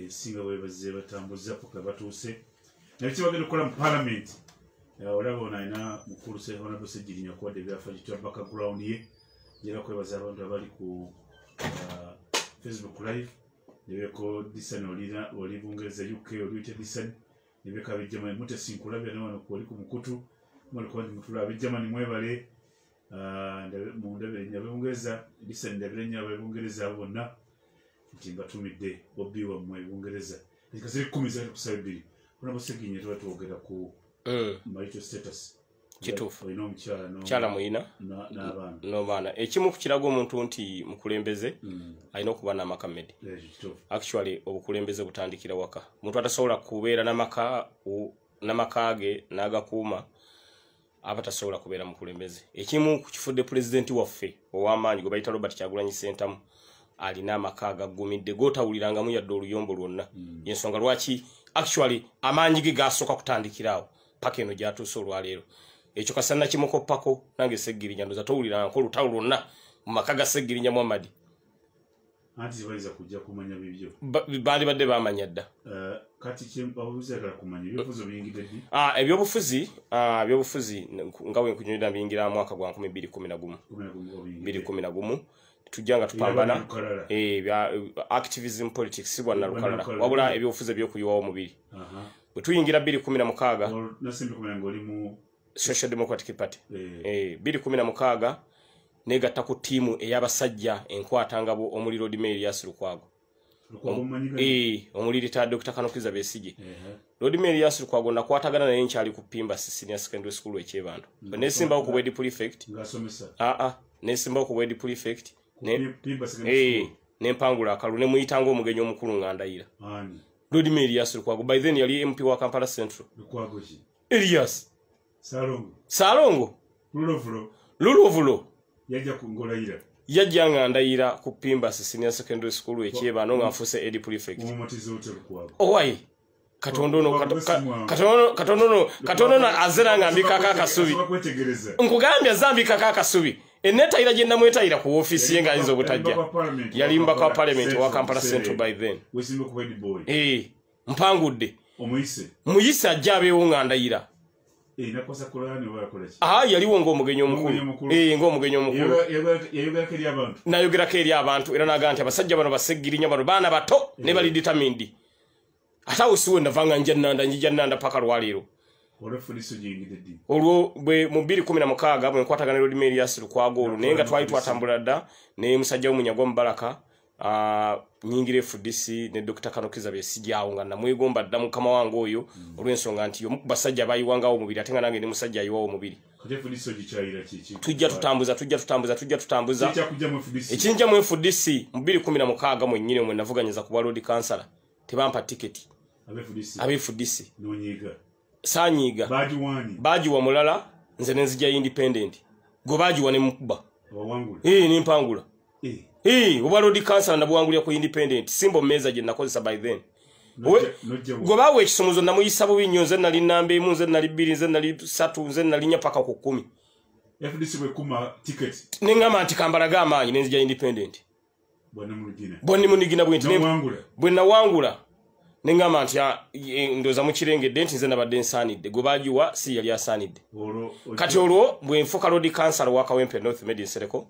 singa webaze batambuza paka batuuse nakyo bagenda okukola mu parliament olaba onaina mukulu Honorable Ssejjirinya kwadde byafa kitwa background ye njera kwebaza abantu abali ku Facebook live nebeko Dissan oli Bungereza UK oluyite Dissan nebeka bijamani mute sinkulabya n'abano kwali ku mukutu mwali kwandi mutula bijamani mwebale mu ndabire nyabe Bungereza Dissan ndabire nyabe Bungereza bonna ntimba tumidde Bobbi wa mwe Bungereza ikasiri 10 ku 2 kuna Ssejjirinya twatwogera ku marital status Kitufu. Oyina omukyala Kyala muyina n'abaana ekimu ku kiraga omuntu nti mukulembeze alina okuba n'amaka medi. Actually obukulembeze butandikira waka omuntu atasobola kubeera n'amaka ge n'agakuuma aba tasobola kubeera mukulembeze. Ekimu ku kifudde pulezidenti waffe ow'amaanyi gwe bayita Robert Kyagulanyi Ssentamu alina amaka agagumidde g'otawulirangamu yadde oluyombo lwonna y'ensonga lwaki actually amaanyi ge gasooka kutandikiraawo paka eno gyatuuse olwaleero. Ekyo Kasana kimukoppako nange Ssejjirinya ndoza towulirangako olutalo lwonna mu maka ga Ssejjirinya Muhammad. Anti baliza kujja kumanya bibyo. Baali badde bamanya dda. Kati kyembabuuzagala kumanya ebyobufuzi biyingidde ddi? Ebyobufuzi nga bwe nkunyumira biyingira mwaka gwa 2011. Tujja nga tupambana activism politics si bwanna lukalala wabula ebyobufuzi ebyokuyiwawo omubiri. Bwe tuyingira 2016 nasimbi kumanya ng'oli mu Social Democratic Party 2016 negatta ku tiimu ey'abasajja enkwatangabo omuli Rodimeri Elias Lukwago. Omuli retired Dr. Kanokiza Besigye. Rodimeri Elias Lukwago nakwatagana naye nkyali ku Pimba Senior Secondary School ekyebando. Nesimbawo ku Wedi Prefect. Nesimbawo ku Wedi Prefect. Nempangula akalu ne muyitanga omugenyi omukulu ngandayira. Rodimeri Elias Lukwago by then yali MP wa Kampala Central. Lukwago ki? Elias Salongo. Luluvulo. Yajja kungolayira. Yajja ngandayira ku Pimba Senior Secondary School ekyebando nga nfuse Edi Prefect. Omumatiza hotel Lukwago. Owai. Katono azera ngambika kakasubi. Nkugambya zambika kakasubi. enetayira gye namwetayira ku ofiisi ye ng'ayinza obutajja yali mbaka wa parliament wa Kampala Central by then mpangudde muyise ajja abeewo nga ndayira yaliwo ng'omugenyi omukulu ng'omugenyi omukulu nayogerako eri abantu era nagaa nti abasajja bano baseggirinya bano baana bato ne bali determined ate awo siwe ndava nga njija nnanda paka lwaleero olwo bwe mu 2016 bwe nkwatagana Lord Mayor Elias Lukwago olwo naye nga twali twatambula dda ne musajja w'omunyago Mubaraka nyingire FDC ne Dr. Kanokiza besijjawo nga namwegomba dda mukama wange oyo olw'ensonga nti yomu basajja bayiwangawo omubiri ate nga nange ndi musajja ayiwawo omubiri tujja tutambuza ekinja mu FDC mu 2016 mwennyini mwe navuganyiza ku World Council tebampa tiketi abe FDC sanyiga bajiwa mulala nze nenzija independent go bajiwa ne mukuba ni mpangula World Council nabwangulya ku independent simbo meza gye nakozesa by then go bawe ekisumuzo namuyisa bubi nnyo nze nali namba emu nze nali bbiri nze nali 3 nze nali nya paka ku 10 FDC bwe kuma ticket nengama nti kambalaga amaanyi nenzija independent bwani munigina bwe nawangula nengama nti ndoza mu kirengedde nti nze nabadde nsaanidde gwe bajiwa si yali asaanidde kati olwo bwe nfuka Lord Council wa Kawempe North Media Sereko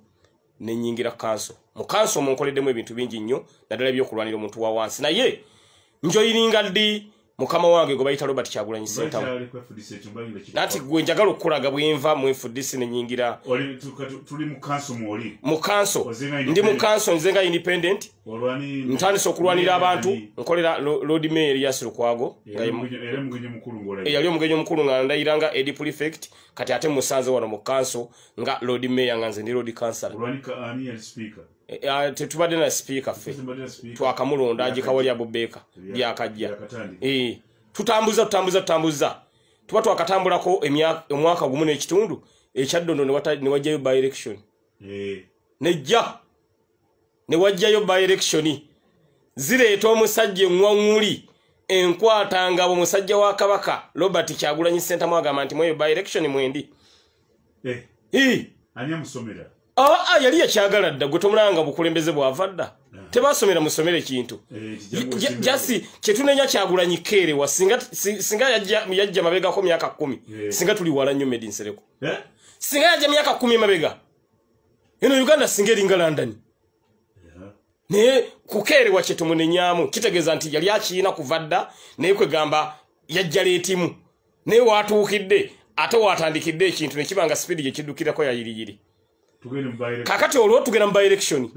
nenyingira kanso mu kanso munkoleddemu ebintu bingi nnyo naddala by'okulwanira omuntu wa wansi naye njoyiringa ddi mukama wange gwe bayita Robert Kyagulanyi Ssentamu nati gwe njagala okukulaga bwenva mu FDC nenyingira mu kanso ndi mu kanso nze nga independent ntandise okulwanira abantu nkolera Lord Mayor Elias Lukwago yali omugenyi omukulu nga ndayiranga edi prefect kati ate musanze wano mu kanso nga Lord Mayor nga nze ndi Lord Councilor tetubadde na speaker ffe twakamulonda agikawali abubeka byakajja tutambuza tuba twakatambulako omwaka gumu n'ekitundu ekyaddondo ne wajjayo by election ne wajjayo by election zireeta omusajja enwaŋŋuli enkwatangabo musajja wa Kabaka Robert Kyagulanyi Ssentamu agamba nti mweyo by election mwendi yali yakyagala dda gwe tomulanga bukulembeze bwava dda tebasomera musomere kintu jasi kyetunenya Kyagulanyi keerewa singa yajja mabegako myaka 10 singa tuli wala nnyo Medi Nsereko singa yajja myaka 10 mabega eno Uganda singa eringa London naye kukeerewa kyetumunenyaamu kitegeeza nti yali akiina kuva dda naye kwegamba yajja leetimu naye watuukidde ate watandikidde ekintu nekibanga speedi gye kiddukirako yayiriyiri kakati olwo tugenda mu by election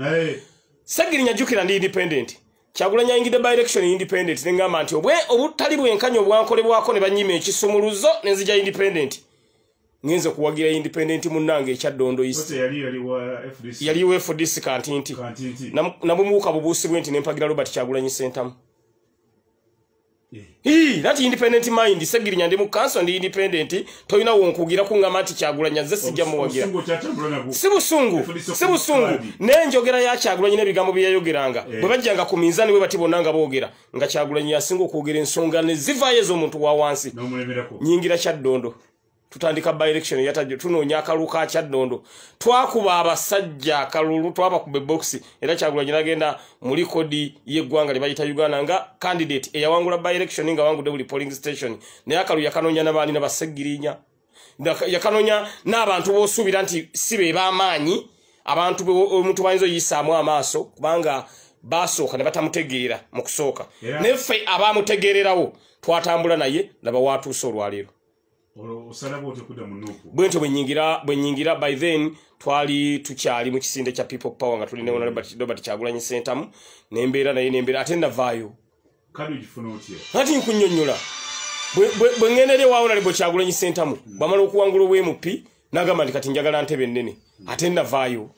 Ssegirinya jjukira ndi independent Kyagulanyi ayingidde by election independent nengamba nti obutali bwenkanya obwankolebwako ne banyima ekisumuluzo nenzija independent ngenze kuwagira independent munnange ekyaddondo East yali wa FDC kantinti nabumuuka bubuusibwe nti nempagira Robert Kyagulanyi Ssentamu nati independent mind Ssegirinya ndi mu council ndi independent toyina wonkugira kungamba nti Kyagulanyi azze sijja muwagira si busungu nenjogera ya Kyagulanyi n'ebigambo bye yayogeranga bwe bajjanga ku minzaani bwe bati bonna nga boogera nga Kyagulanyi yasinga okwogera ensonga ne zivaayo ez'omuntu wa wansi nyingira Kyaddondo tutandika by election yatajjo tunoonya akalulu ka Kyaddondo twakuba abasajja akalulu twabakube box era Kyagulanyi nagenda mu likodi y'eggwanga lye bayita Uganda nga candidate eyawangula by election nga wangudde buli polling station naye akalulu yakanoonya n'abaani n'Abassegirinya yakanoonya n'abantu b'osuubira nti si be b'amaanyi abantu omuntu bayinza oyisaamu amaaso kubanga basooka ne batamutegeera mu kusooka neffe abaamutegeererawo twatambula naye laba watuuse olwaleero bwentyo bwe nyingira by then twali tukyali mu kisinde kya People Power nga tuli ne Robert Kyagulanyi Ssentamu nembeera ate navaayo ati nkunnyonnyola bwe ŋŋendere waawo nali bwe Kyagulanyi Ssentamu bwamala okuwangula obw'MP n'agamba nti kati njagala ntebe ennene ate navaayo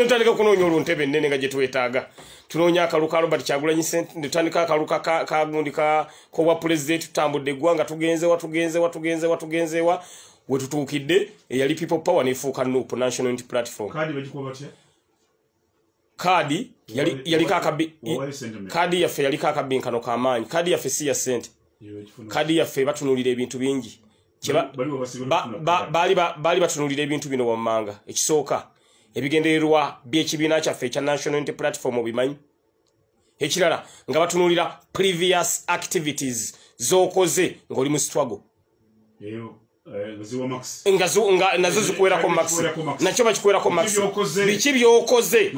ntandika kunoonya olwo ntebe ennene nga gye twetaaga tunoonya akalu ka Robert Kyagulanyi Ssentamu netutandika akalu kagundi kobwa pulezidenti tutambudde eggwanga tugenzeewa we tutuukidde eyali People Power nefuuka NUP National Unity Platform kaadi yaffe yaliko akabinkano k'amaanyi kaadi yaffe si ya ssente kaadi yaffe batunuulira ebintu bingi baali batunulira ebintu bino wammanga ekisooka ebigendererwa by'ekibiina kyaffe ekya National Unity Platform obimanyi ekirala nga batunulira previous activities z'okoze ng'oli mu struggle nga nazo zikuwerako max nakyo bakikuwerako max biki by'okoze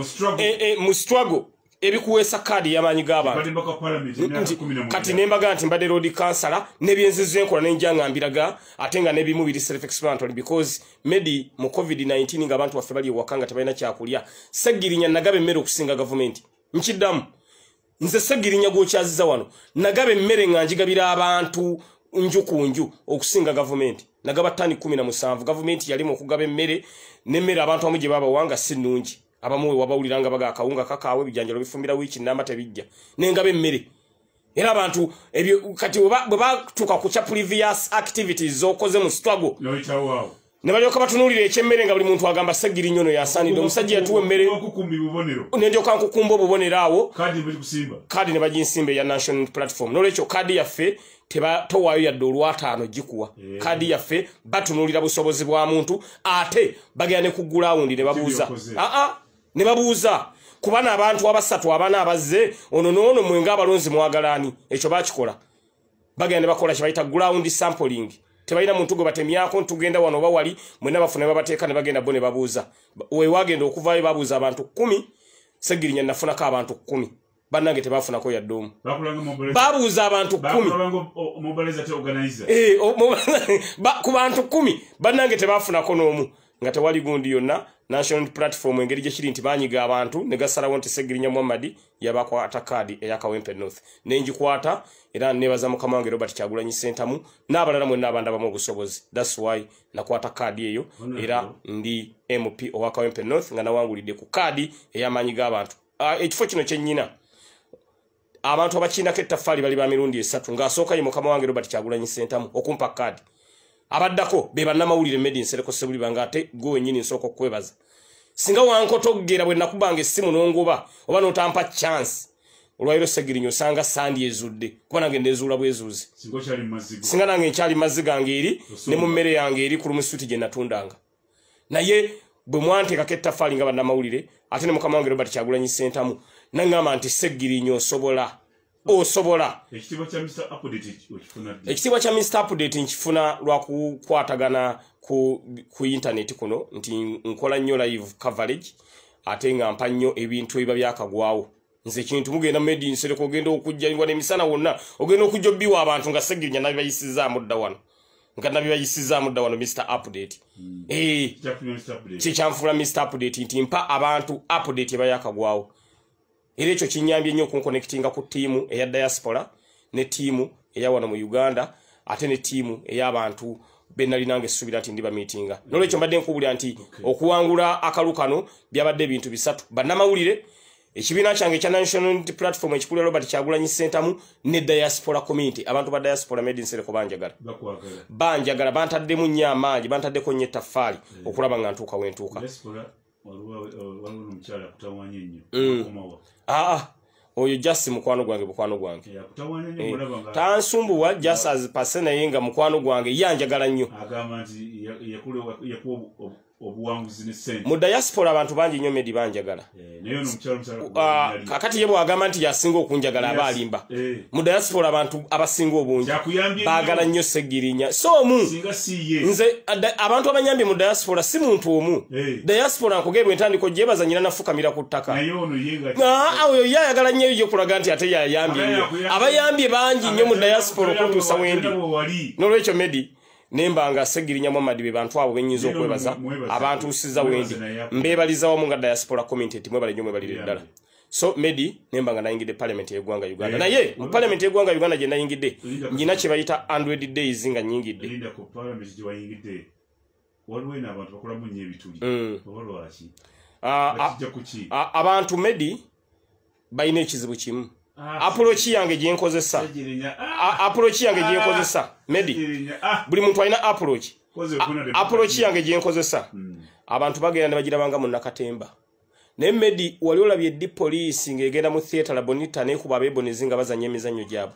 mu struggle ebikuweesa kaadi y'amaanyi g'abantu kati nembaga nti mbadde road councillor n'ebyenzizo enkola n'enjangambiraga ate nga n'ebimu biri self explanatory because maybe mu covid-19 nga abantu baffe bali ewaka nga tebalina kyakulya Ssegirinya nagaba emmere okusinga gavumenti nkiddamu nze Ssegirinya gw'okyaziza wano nagaba emmere nga njigabira abantu nju ku nju okusinga gavumenti nagaba ttani 17 gavumenti yali mu kugaba emmere n'emmere abantu amu gye babawanga si nnungi abamuwe wabawuliranga baga akawunga kakaawe bijanjalo bifumbira wiiki namba tebijja nengaba emmere era abantu ebyo kati bwe batuuka ku kya previous activities z'okoze mu struggle ne balyoka batunulira ekyemmere nga buli muntu agamba Ssegirinya ono yasaanidde omusajja yatuwa emmere nendyoka nkukumba obubonero awo kaadi ne baginsimba eya National Platform n'olwekyo kaadi yaffe towaayo yadde olwataano gikuwa kaadi yaffe batunulira busobozi bwa muntu ate bagenda ne ku gulawundi ne babuuza ne babuuza kubana abantu abasatu abana abazze ono noono mwenga abalonzi mwagalani ekyo bakikola bagenda bakola kibayita ground sampling tebalina muntu gwe batemyako ntugenda wano bawali mwena bafuna babateeka ne bagenda bone babuuza we wagenda okuvaayo babuuza abantu 10 Ssegirinya nafunako abantu 10 bannange tebafunako yaddomu babuuza abantu 10 ku bantu 10 bannange tebafunako n'omu nga tewali gundi yonna National Platform engeri gye kiri nti banyiga abantu ne gasalawo nti Ssegirinya Muhammad yabakwata kaadi eya Kawempe North nenjikwata era nebaza mukama wange Robert Kyagulanyi Ssentamu n'abalala mwenna abanda bamu obusobozi that's why nakwata kaadi eyo era ndi MP owa Kawempe North nga nawangulidde ku kaadi ey'amaanyi g'abantu ekifo kino kyennyina abantu abakiinako ettaffaali bali ba mirundi 3 ng'asooka ye mukama wange Robert Kyagulanyi Ssentamu okumpa kaadi abaddako be bannamawulire made in Sereko Sebuli banga ate gwe wennyini nsooka okwebaza singa wankotogera bwe nakubanga essimu n'ongoba oba n'otampa chance olwaliro Ssegirinya osanga sandi ezudde kuba nange ndeezuula bwezuuzi singa nange nkyali mazzi gange eri ne mu mmere yange eri ku lumusuuti gye natundanga naye bwe mwanteekako ettaffaali nga bannamawulire ate ne mukama wange Robert Kyagulanyi Ssentamu naŋŋamba nti Ssegirinya osobola ekitiibwa kya Mr. Update nkifuna lwa kukwatagana ku internet kuno nti nkola nnyo live coverage ate nga mpa nnyo ebintu ebiba byakagwawo nze ekintu mugenda made in Sereko ogenda okujja n'emisana wonna ogenda okujja obbiwa abantu nga Ssegirinya nabibayisizaamu dda wano Mr. Update kyekyanfuula Mr. Update nti mpa abantu update eba yakagwawo era ekyo kinyambye nnyo okunkonectinga ku ttiimu eya diaspora ne ttiimu eya wano mu Uganda ate ne ttiimu ey'abantu bennalinanga essuubira nti ndiba miitinga n'olwekyo mbadde nkubulira nti okuwangula akalu kano byabadde ebintu bisatu bannamawulire ekibiina kyange ekya National Unity Platform ekikulira Robert Kyagulanyi Ssentamu ne diaspora community abantu ba diaspora made in Sereko banjagala bantaddemu nnyo amaanyi bantaddeko nnyo ettaffaali okulaba nga ntuuka wentuuka oyo just mukwano gwange tansumbuwa just as person naye nga mukwano gwange yanjagala nnyo mu diaspora abantu bangi nnyo medi banjagala kakati ye bwagamba nti yasinga okunjagala aba alimba mu diaspora abantu abasinga obungi baagala nnyo Ssegirinya so nze abantu abanyambye mu diaspora si muntu omu diaspora nkugebwe ntandiko gyebaza nyina nafukamira ku ttaka oyo yayagala nnyo ebyo kulaga nti ate yayambye nnyo abayambye bangi nnyo mu diaspora okutuusa wendi n'olwekyo medi nembanga Ssegirinya Muhammad be bantu abo benyinza okwebaza abantu usiza wendi mbebaliza wamu nga diaspora community timwe bali nnyo balire ddala so medi nembanga nayingidde parliament y'eggwanga Uganda naye mu parliament y'eggwanga Uganda gye nayingidde njina kye bayita 100 days nga nnyingidde abantu medi balina ekizibu kimu approach yange gye nkozesa medi buli muntu alina approach yange gye nkozesa abantu bagenda ne bagirabanga mu Nakatemba naye medi wali olabye eddi poliisi ng'egenda mu theatre la Bonita n'ekuba abeebonezi nga bazannya emizannyo gyabwe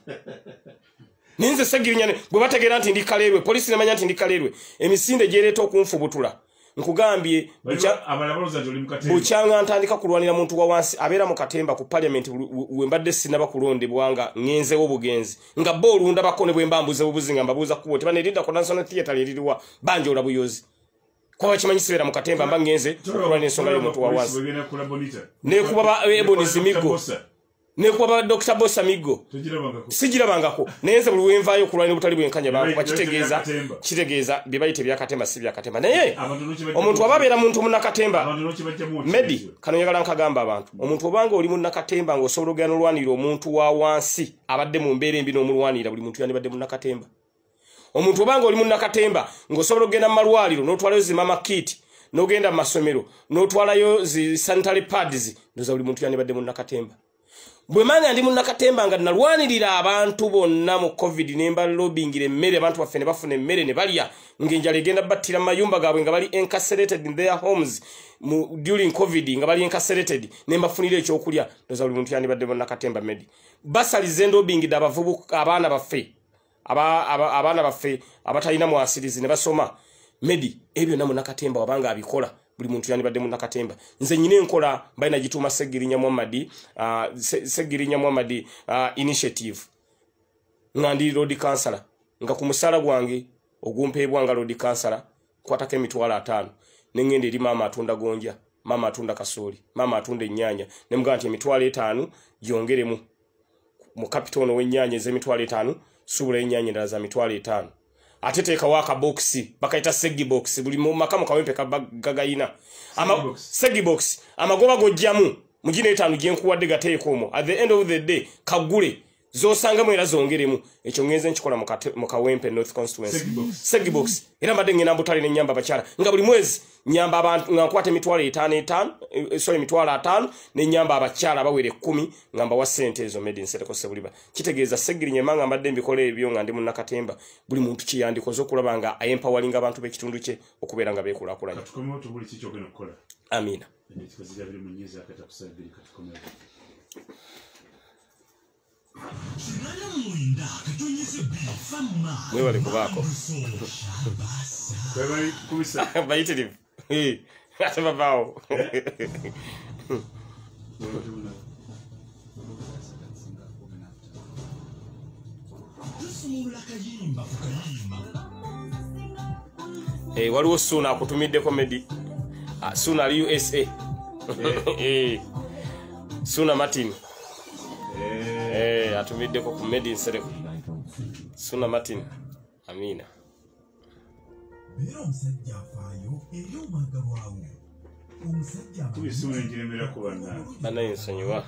nenze segirinya bwe bategeera nti ndi kalerwe polisi nemanya nti ndi kalerwe emisinde gyereta okunfubutula nkugambye bukyanga ntandika kulwanira muntu wa wansi abeera mu katemba ku parliament wembadde sinaba kulondebwa nga ngenzewo obugenzi nga bo olundabako ne bwe mbambuze bubuzi nga mbabuuza kubo tebaneridda ku National Theatre liririwa banjola buyozi kwa bakimanyi sibeera mu katemba mba ngenze kulwanira ensonga y'omuntu wa wansi nekuba ba Ebonies Migo nekuba ba Dr. Bossa Migo sigirabangako nayenze buli wenvaayo okulwanira obutali bwenkanya bakuba kitegeeza bye bayite byakatemba si byakatemba naye omuntu ababeera muntu munnakatemba Medi kano njagala nkagamba abantu omuntu obanga oli munnakatemba ng'osobola ogenda olwanirira omuntu wa wansi abadde mu mbeera embi n'omulwanirira buli muntu yandibadde munnakatemba omuntu obanga oli munnakatemba ng'osobola ogenda mu malwaliro n'otwalayo zi mama kit n'ogenda mu masomero n'otwalayo zi sanitary pads ndoza buli muntu yandibadde munnakatemba bwe manya ndi munnakatemba nga nalwanirira abantu bonna mu covid nemba lobbyingira emmere abantu baffe ne bafuna emmere ne balya ng'enjala egenda battira mu mayumba gaabwe nga bali incarcerated in their homes during covid nga bali incarcerated nembafunira ekyokulya ndoza buli muntu yandibadde munnakatemba Medi basalize ndobbyingidde abavubuka abaana baffe abaana baffe abatalina mwasirizi ne basoma Medi ebyo na munnakatemba wabanga abikola buli muntu yandibadde munnakatemba nze nyine enkola balina gituuma Segirinya Muhammad initiative nga ndi road councillor nga ku musala gwange ogumpeebwa nga road councillor kwatako $5,000 nengenda eri maama atunda gonja maama atunda kasooli maama atunda ennyaanya nemugaa nti $5,000 gyongeremu mu kapitono w'ennyaanya ez'emitwalo 5 subula ennyaanya endala za $5,000 ate teekawo akaboksi bakayita segi box buli mu maka mu kawempe gagayina segi box amagoba gojjamu mu gino 5 gyenkuwadde gateeko omwo at the end of the day kagule zosangamu era zongeremu ekyo ngenze nkikola mu kawempe North Constituency segi box era mbadde ngenda mbutale ne nyamba bakyala nga buli mwezi nyamba abantu nga nkwate $5,000 ne nyamba abakyala bawere 10 nga mbawa ssente ezo Medi nsereko sebuliba kitegeeza Segirinya manga mbadde mbikola ebyo nga ndi munnakatemba buli muntu kiyandikoze okulaba nga empowering abantu b'ekitundu kye okubeera nga beekulaakulanya amina mwebale kubaako bayitirivu ate babaawo waliwo Suna akutumiddeko Medi Suna ali USA Suna Martin atumiddeko ku Medi nsereko Suna Martin amina banaye nsonyiwa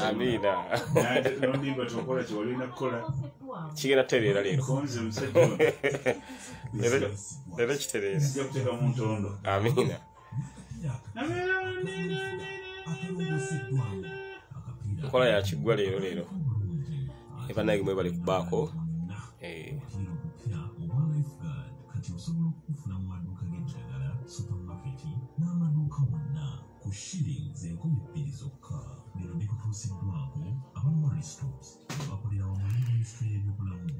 amina kigenda tereera leero leero kitereera amina nkola yakiggwa leero ebanaye mwebale kubaako shillings enkumi zokka lero bikutuusiddwako abamori stops bakolera wamu minisitule y'ebyobulamu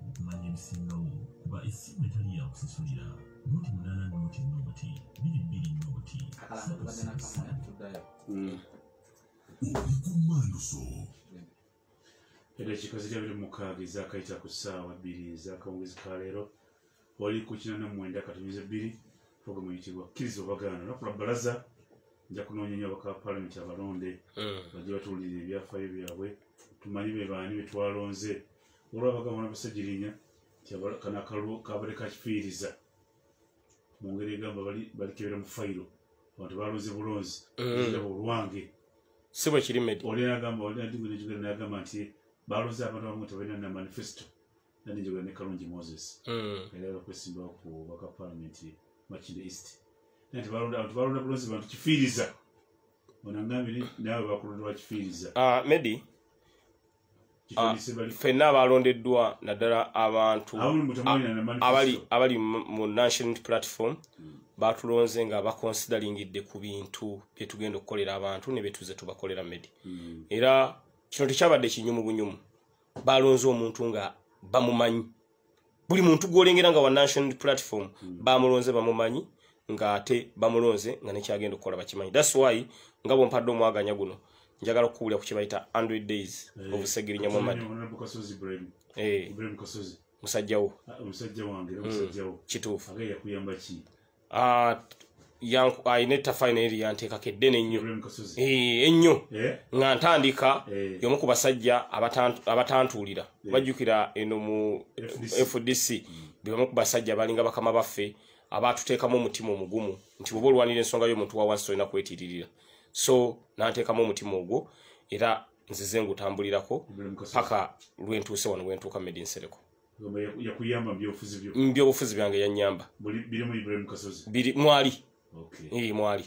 okumanya ebisingawo kuba essimu etali yakusasulira noti 8 noti 22 noti okumanduso eddakiika ziri 26 ezakayita ku ssaawa 2 ezakawungezi ka leero oli ku 89 programu eyitibwa kkiriza obagaana olunaku lwa bbalaza nja kunoonya nnyo abaka palamenti abalonde bajje batuwulirira ebyafaayo byabwe tumanyi be baani be twalonze olwabagamba n'Abasegirinya nti kano akalulu kabadde kakifiiriza mu ngeri egamba balikebera mu fayiro abantu balonze bulonzi aba olwange si bwe kiri Medi oli nagamba nti balonze abantu abamu tebalina na manifesto nanijogera ne Kalungi Moses era bakwesimbawo ku baka palamenti Makinde East nti balonda bulonzi bantu kifiiriza onangambire nawe bakulonda bakifiiriza Medi ffenna abalondeddwa naddala abantu abali mu national platform batulonze nga baconsideringidde ku bintu bye tugenda okukolera abantu ne betuze tubakolera Medi era kino tekyabadde kinyumugunyumu balonze omuntu nga bamumanyi buli muntu gwolengera nga wa national platform bamulonze bamumanyi nga ate bamulonze nga nekyagenda okukola bakimanyi. That's why nga bwompadde omwaganya guno njagala okuwulira ku kyebayita 100 days of Segirinya Muhammad. Musajjawo kituufu ayina ettafaayi eri yanteekako eddene ennyo nga ntandika y'omu ku basajja abatantuulira bajjukira eno mu FDC bebamu ku basajja balinga bakama baffe abatuteekamu omutima omugumu nti bwoba olwanira ensonga y'omuntu wa wansi tolina kwetiiririra. So nanteekamu omutima ogwo era nzize ngutambulirako paka lwentuuse wano wentuuka Made in Sereko. Mbyobufuzi byange yannyamba biri mwali mwali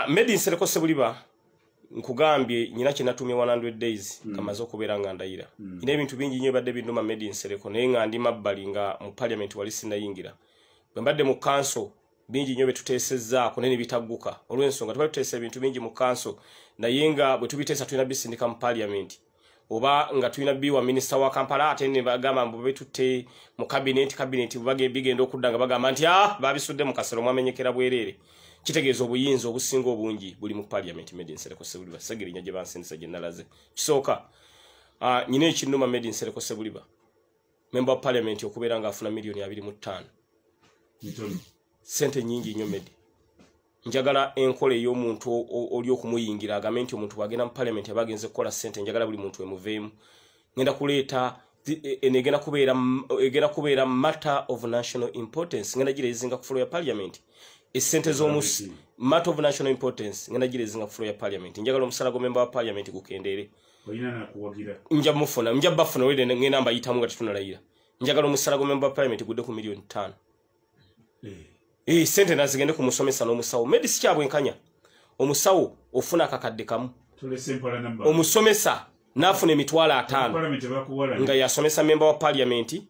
Made in Sereko Sebuliba nkugambye nyina kye natumye 100 days kamaze okubeera nga ndayira ina ebintu bingi nnyo badde binduma Made in Sereko naye nga ndi mabbali nga mu parliament wali sinayingira bwe mbadde mu council bingi nnyo betuteesezzaako naye ne bitagguka olw'ensonga tuba tuteesa ebintu bingi mu council naye nga bwe tubiteesa tulina bisindika mu parliament oba nga tulina biwa minisita wa Kampala ate ne bagamba mbu betutte mu cabinet bigenda okudda nga bagamba nti babisudde mu kasero mwamenyekera bwereere kitegeeza obuyinza obusinga obungi buli mu parliament Made in Sereko Sebuliba Segirinya gye bansindisa gye nalaze. Kisooka nyina ekinnuma Made in Sereko Sebuliba member of parliament okubeera nga afuna $25 million sente nyingi nnyo Medi. Njagala enkola ey'omuntu oli okumuyingira agambe nti omuntu wagenda mu parliament yabagenze kukola sente njagala buli muntu emuveemu ngenda kuleeta egenda kubeera matter of national importance ngenda girezinga ku floor ya parliament essente z'omusi matter of national importance ngenda girezinga ku floor ya parliament njagala omusala go member wa parliament gukendeere nja mufuna nja bafuna wede ngenda mbayitamu nga tetunalayira njagala omusala go member wa parliament gudde ku $5 million sente nazigende ku musomesa n'omusawo Medi si kyabwenkanya omusawo ofuna akakadde kamu omusomesa n'afuna $5,000 nga yasomesa member wa parliament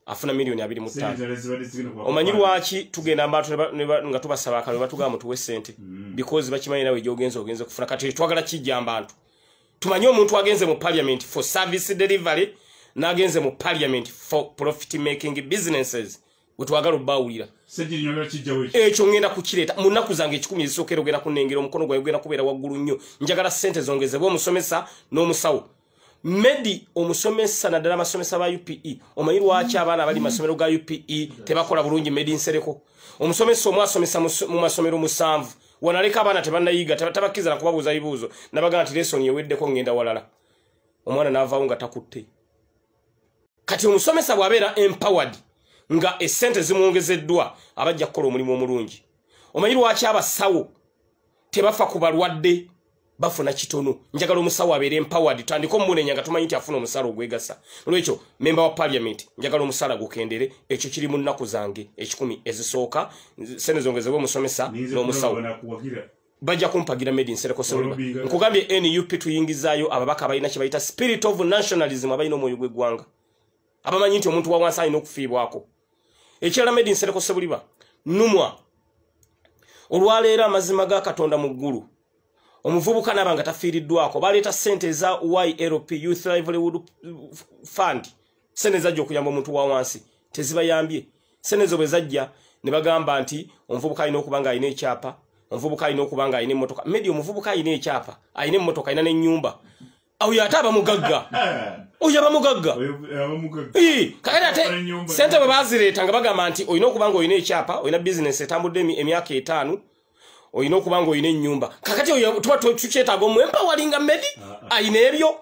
afuna $2.5 omanyi lwaki tugenda abantu nga tubasaba akalwe batugamba tuwe sente because bakimanyi nawe ogenze kufuna kati twagala kijja abantu tumanyi omuntu agenze mu parliament for service delivery n'agenze mu parliament for profit making businesses wetwagala obbawulira ekyo ngenda kukireeta mu nnaku zange 10 ezisookera ogenda kunengera omukono gwawe ogenda kubeera waggulu nnyo njagala sente zongezebwa omusomesa n'omusawo Medi omusomesa naddala amasomesa ba UPE omanyi lwaki abaana abali masomero ga UPE tebakola bulungi Made in Sereko omusomesa omu asomesa mu masomero 7 wanaleka abaana tebannayiga tabakiza na kubabuuza bibuuzo nabagamba nti lesson yeweddeko ngenda walala omwana n'avaawo nga takutte kati omusomesa bw'abeera empowered nga essente zimwongezeddwa abajja kukola omulimu omulungi omanyi lwaki abasawo tebafa ku balwadde bafuna kitono njagala omusawo abeere empowered tandika omunenya nga tumanyi nti afuna omusala ogwegasa olwekyo member wa parliament njagala omusala gukendere ekyo kiri mu nnaku zange 10 ezisooka sente zongezebwa omusomesa n'omusawo bajja kumpagira Made in Sereko Sebuliba nkugambye NUP tuyingizaayo ababaka abalina kye bayita spirit of nationalism abalina omwoyo gw'eggwanga abamanyi nti omuntu wa wansi alina okufiibwako ekirala Made in Sereko Sebuliba numwa olwaleero amazima ga Katonda mu ggulu omuvubuka nabanga tafiiriddwako baleeta sente za YLP Youth Livelihood Fund sente zajja okuyamba omuntu wa wansi tezibayambye sente zo bwe zajja ne bagamba nti omuvubuka alina okuba nga alina ekyapa omuvubuka alina okuba nga alina emmotoka Medi omuvubuka alina ekyapa alina emmotoka alina n'ennyumba oyo ate aba mugagga oyo aba mugagga kakati ate sente bwe bazireeta nga bagamba nti olina okuba nga olina ekyapa olina bizinesi etambudde emyaka 5 olina okuba nga olina ennyumba kakati oyo tuba tukyetaaga omwempowalinga Medi alina ebyo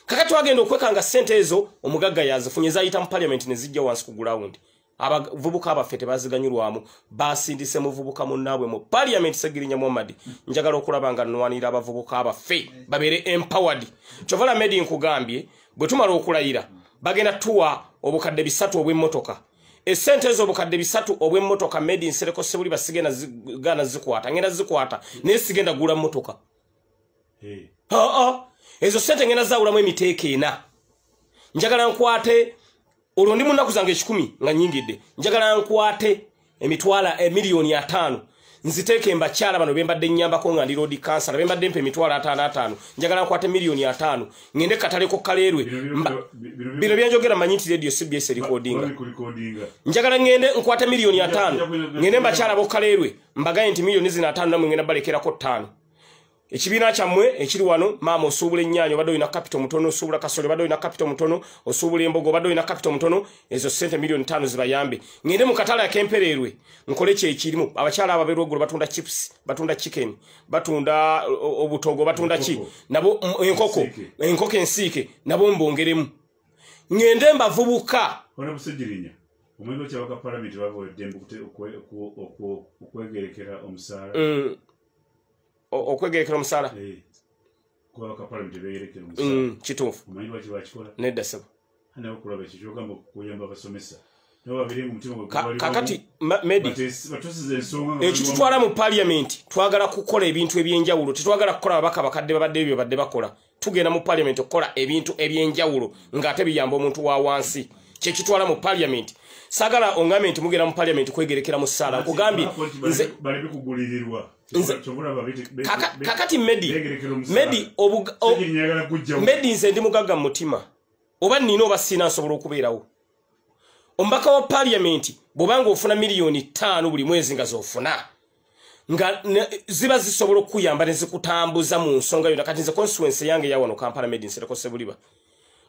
kakati twagenda okwekanga sente ezo omugagga yazifunye zayita mu parliament ne zijja wansi ku ground abavubuka abaffe tebaziganyulwamu basindise muvubuka munnaabwe mu parliament Segirinya Muhammad njagala okulaba nga nnwanira abavubuka abaffe babeere empowered kyovala Medi nkugambye bwe tumala okulayira bagenda tuwa obukadde 3 obw'emmotoka esente ezo obukadde 3 obw'emmotoka Made in Sereko Sebuliba sigenda zikwata ngenda zikwata naye sigenda gula mmotoka ezo sente ngenda zawulamu emiteeka 4 njagala nkwate olwo ndi mu nnaku zange 10 nga nnyingidde njagala nkwate emitwala $5 million nziteeke mbakyala bano bembadde nnyambako nga ndi road council bembadde mpe emitwalo 55 njagala nkwate miliyoni 5 ngende kataleko kaleerwe bino byanjogera manyi nti radio CBS recordinga njagala ngende nkwate miliyoni 5 ngende mbakyala bo kaleerwe mbagaye nti miliyoni 5 namwe ngenda balekerako 5 ekibiina kyammwe ekiri wano maama osuubula ennyaanya obadde olina capital mutono osuubula kasole obadde olina capital mutono osuubula embogo obadde olina capital mutono ezo sente miliyoni 5 zibayambe ngende mu katale akempererwe nkole kyekirimu abakyala ababeera oggulo batunda chips batunda chicken batunda obutogo batunda ki nabo enkoko ensiike nabo mbongeremu ngende mbavubuka ona busejirinya omwendo kyabaka parliament baboedde okwegerekera omusaala okwegerekera omusaala kwa parliament begerekera omusaala kituufu omanyi lwaki bakikola nedda sebo naye okulaba ekyo kyogamba okuyamba abasomesa kakati medi ekitutwala mu parliament twagala kukola ebintu ebyenjawulo tetwagala kukola babaka bakadde babadde ebyo badde bakola tugenda mu parliament okukola ebintu ebyenjawulo ng'ate biyamba omuntu wa wansi kyekitwala mu parliament sagala ongambe nti mugenda mu parliament kwegerekera mu ssaala nkugambye nze kakati medi nze ndi mugagga mu mutima oba nnina oba siina nsobola okubeerawo omubaka wa parliament bw'obanga ofuna miliyoni 5 buli mwezi nga zofuna nga ziba zisobola okuyamba ne zikutambuza mu nsonga yonna kati nze constituency yange yawano Kampala Medi Nsereko Sebuliba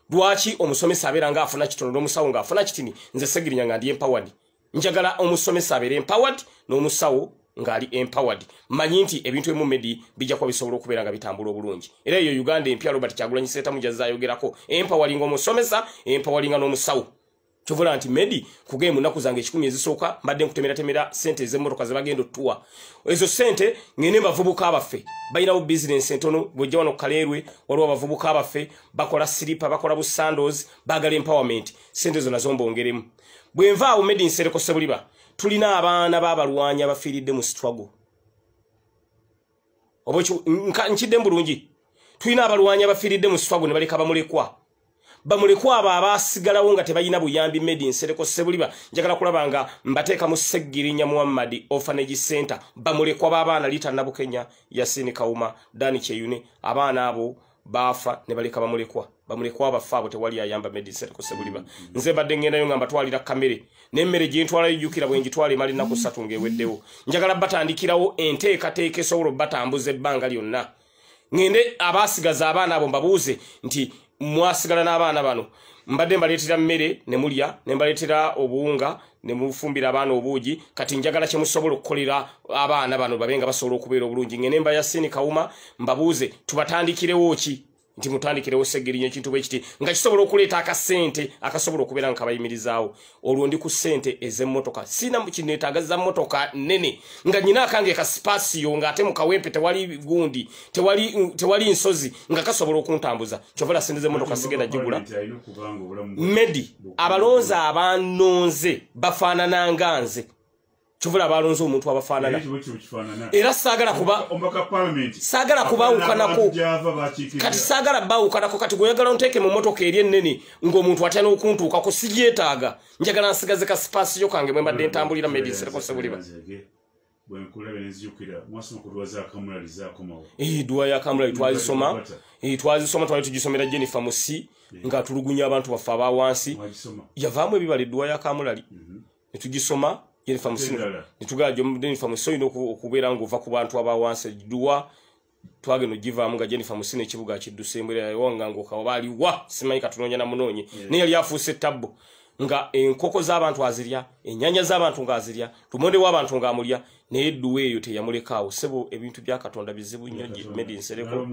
lwaki omusomesa abeera nga afuna kitono n'omusawo nga afuna kitini nze segirinya nga ndi empowered njagala omusomesa abeera empowered n'omusawo ng'ali empowered manyi nti ebintu ebimu Medi bijja kuba bisobola okubeera nga bitambula obulungi era eyo Uganda empya Robert Kyagulanyi Ssentamu gy'azaayogerako empowering omusomesa empowering n'omusawo kyovula nti Medi kugeye mu nnaku zange 10 ezisooka mbadde nkutemera sente ez'emmotoka ze bagenda otuwa ezo sente ngene bavubuka abaffe balinawo business entono bw'ojja wano Kaleerwe waliwo abavubuka abaffe bakola silipa bakola bu sandals bagala empowerment sente zo nazo mbongeremu bwe nvaawo Medi Nsereko Sebuliba tulina abaana b'abalwanyi abafiiridde mu struggle obwekyo nkidde mbulungi tulina abalwanyi abafiiridde mu struggle ne baleka bamulekwa abo abaasigalawo nga tebalina buyambi Medi Nsereko Sebuliba njagala kulaba nga mbateeka mu Seggirinya Muhammad Orphanage Center bamulekwa b'abaana Lita Nabukenya Yasini Kauma Dani Cheyune abaana abo baafa ne baleka bamulekwa abafa abo tewali ayamba Medi Nsereko Sebuliba nze badde ngendayo nga mbatwalira kamere n'emmere gye ntwala yijjukira bwe njitwala emali nnaku 3 ng'eweddewo njagala batandikirawo enteekateeka esobola obbatambuza ebbanga lyonna ngende abaasigaza abaana abo mbabuuze nti mwasigala n'abaana bano mbadde mbaleetera mmere ne mulya ne mbaleetera obuwunga ne mufumbira abaana obuugi kati njagala kye musobola okukolera abaana bano babenga basobola okubeera obulungi ngene mba Yasini Kauma mbabuuze tubatandikirewo ki nti mutandikirewo Seggirinya ekintu bwe kiti nga kisobola okuleeta akasente akasobola okubeera nga kabayimirizaawo olwo ndi ku sente ez'emmotoka sina kineetaagaza mmotoka nnene nga nyina akange kasipasiyo ng'ate mu kawempe tewali gundi tewali nsozi nga kasobola okuntambuza kyovala sente z'emmotoka sigenda gigula Medi abalonzi abanonze bafaanana nga nze kyovula abalonze omuntu abafaanana era saagala kubawukanako kati saagala bawukanako kati gweoyagala onteeke mu mmotoka eri ennene ng'omuntu atya n'okuntuukako sigyetaaga njagala nsigaze kasipasiyo kange bwe mbadde ntambulira Medi Nsereko Sebuliba duwa ya Kamulali twazisoma twali tugisomera Jennifer Musi nga tulugunya abantu baffe abawansi yavaamu ebibala duwa ya Kamulali netugisoma Jennifer Musi nitugajo Jennifer Musi ino okubeera ng'ova ku bantu abawansi duwa twageno givaamu nga Jennifer Musi n'ekibuga kiddusembera yawanga ng'okawa baaliwa simanyi katunoonya na munoonye naye yali afuuse tabbo nga enkoko z'abantu azirya ennyanya z'abantu ng'azirya lumonde w'abantu ng'amulya naye edduwa eyo teyamulekaawo sebo ebintu bya Katonda bizibu nnyo Medi Nsereko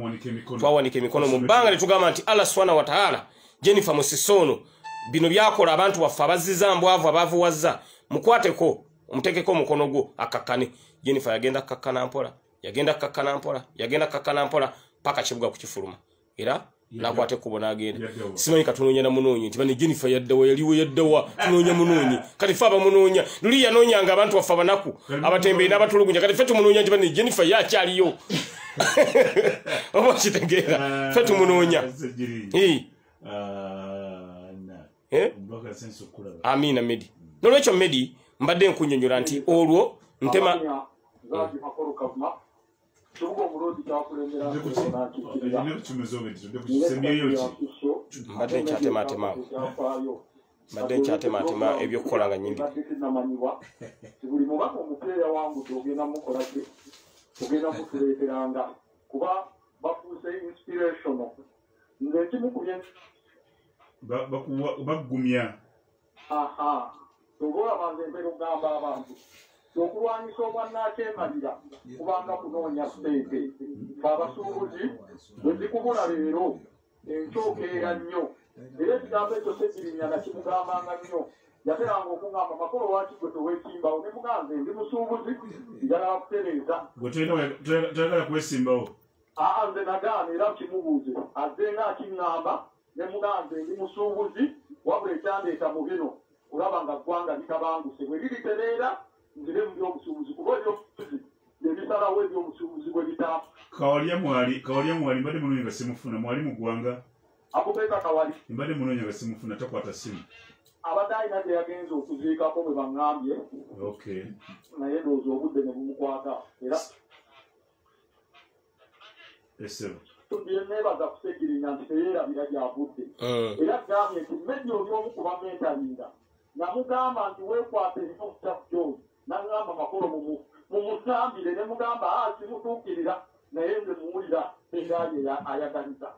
twawanika emikono mu bbanga ne tugamba nti Allah subhanahu wa ta'ala Jennifer Musi sono bino byakola abantu baffe abazizza mbwavu abaavuwazza mukwateko omutekeko omukono gwo akakkane Jennifer yagenda kakkana mpola paka kibuga kukifuluma era nakwate kubona agenda simanyi katunoonya na munoonye nti bane Jennifer yaddawa yaliwo yaddawa tunoonya munoonye kati fe abamunoonya luli yanoonyanga abantu baffe abanaku abatembeyi n'abatulugunya kati fe tumunoonya nti bane Jennifer yakyaliyo oba kitegeera fe tumunoonya amina Medi nolwekyo Medi mbadde nkunyonyola nti olwo ntema Zaji makoro kavuma. Chugo mulodi kyakulembera mbadde nkyatematema ebyokukola nga nyimbi buli mubaka omupeera wangu togenda mukola ki togenda mutuleeteranga kuba bafuuse inspirational nze kimukubye baggumya tobola banze mpera okugamba abantu okulwanyisa obwannakyemalira kubanga kunoonya sente abasuubuzi bwe zikubula leero enkyokeera nnyo era ekigambo ekyo Segirinya nakimugambanga nnyo yateranga okugamba makolo lwaki gwe towekimbawo ne muganze ndi musuubuzi njagala kutereeza gwe toyagala kwesimbawo nze nagaana era kimubuuze azze nga akiŋŋamba ne muganze ndi musuubuzi wabula ekyandeeta mu bino kulaba nga ggwanga litabanguse bwe liritereera nzire mu byobusuubuzi kuba ebyobusuubuzi ebisalawo ebyobusuubuzi bwe bitaafu kawalya mwali mbadde munoonya nga simufuna mwali mu ggwanga akubeeka kawali mbadde munoonya nga simufuna takwata simu abadde alina gye yagenza okuziikako bwe baŋŋambye naye ndowooza obudde ne bumukwata era byeneebaza ku Segirinya nti teyeerabira gy'avudde era gambye nti mmedi oli omu kuba mentalinga namugamba nti weekwate nnyo omutafu gy'oyo nagamba makolo mumusambire ne mugamba simutuukirira naye nze muwulira engaye ayagaliza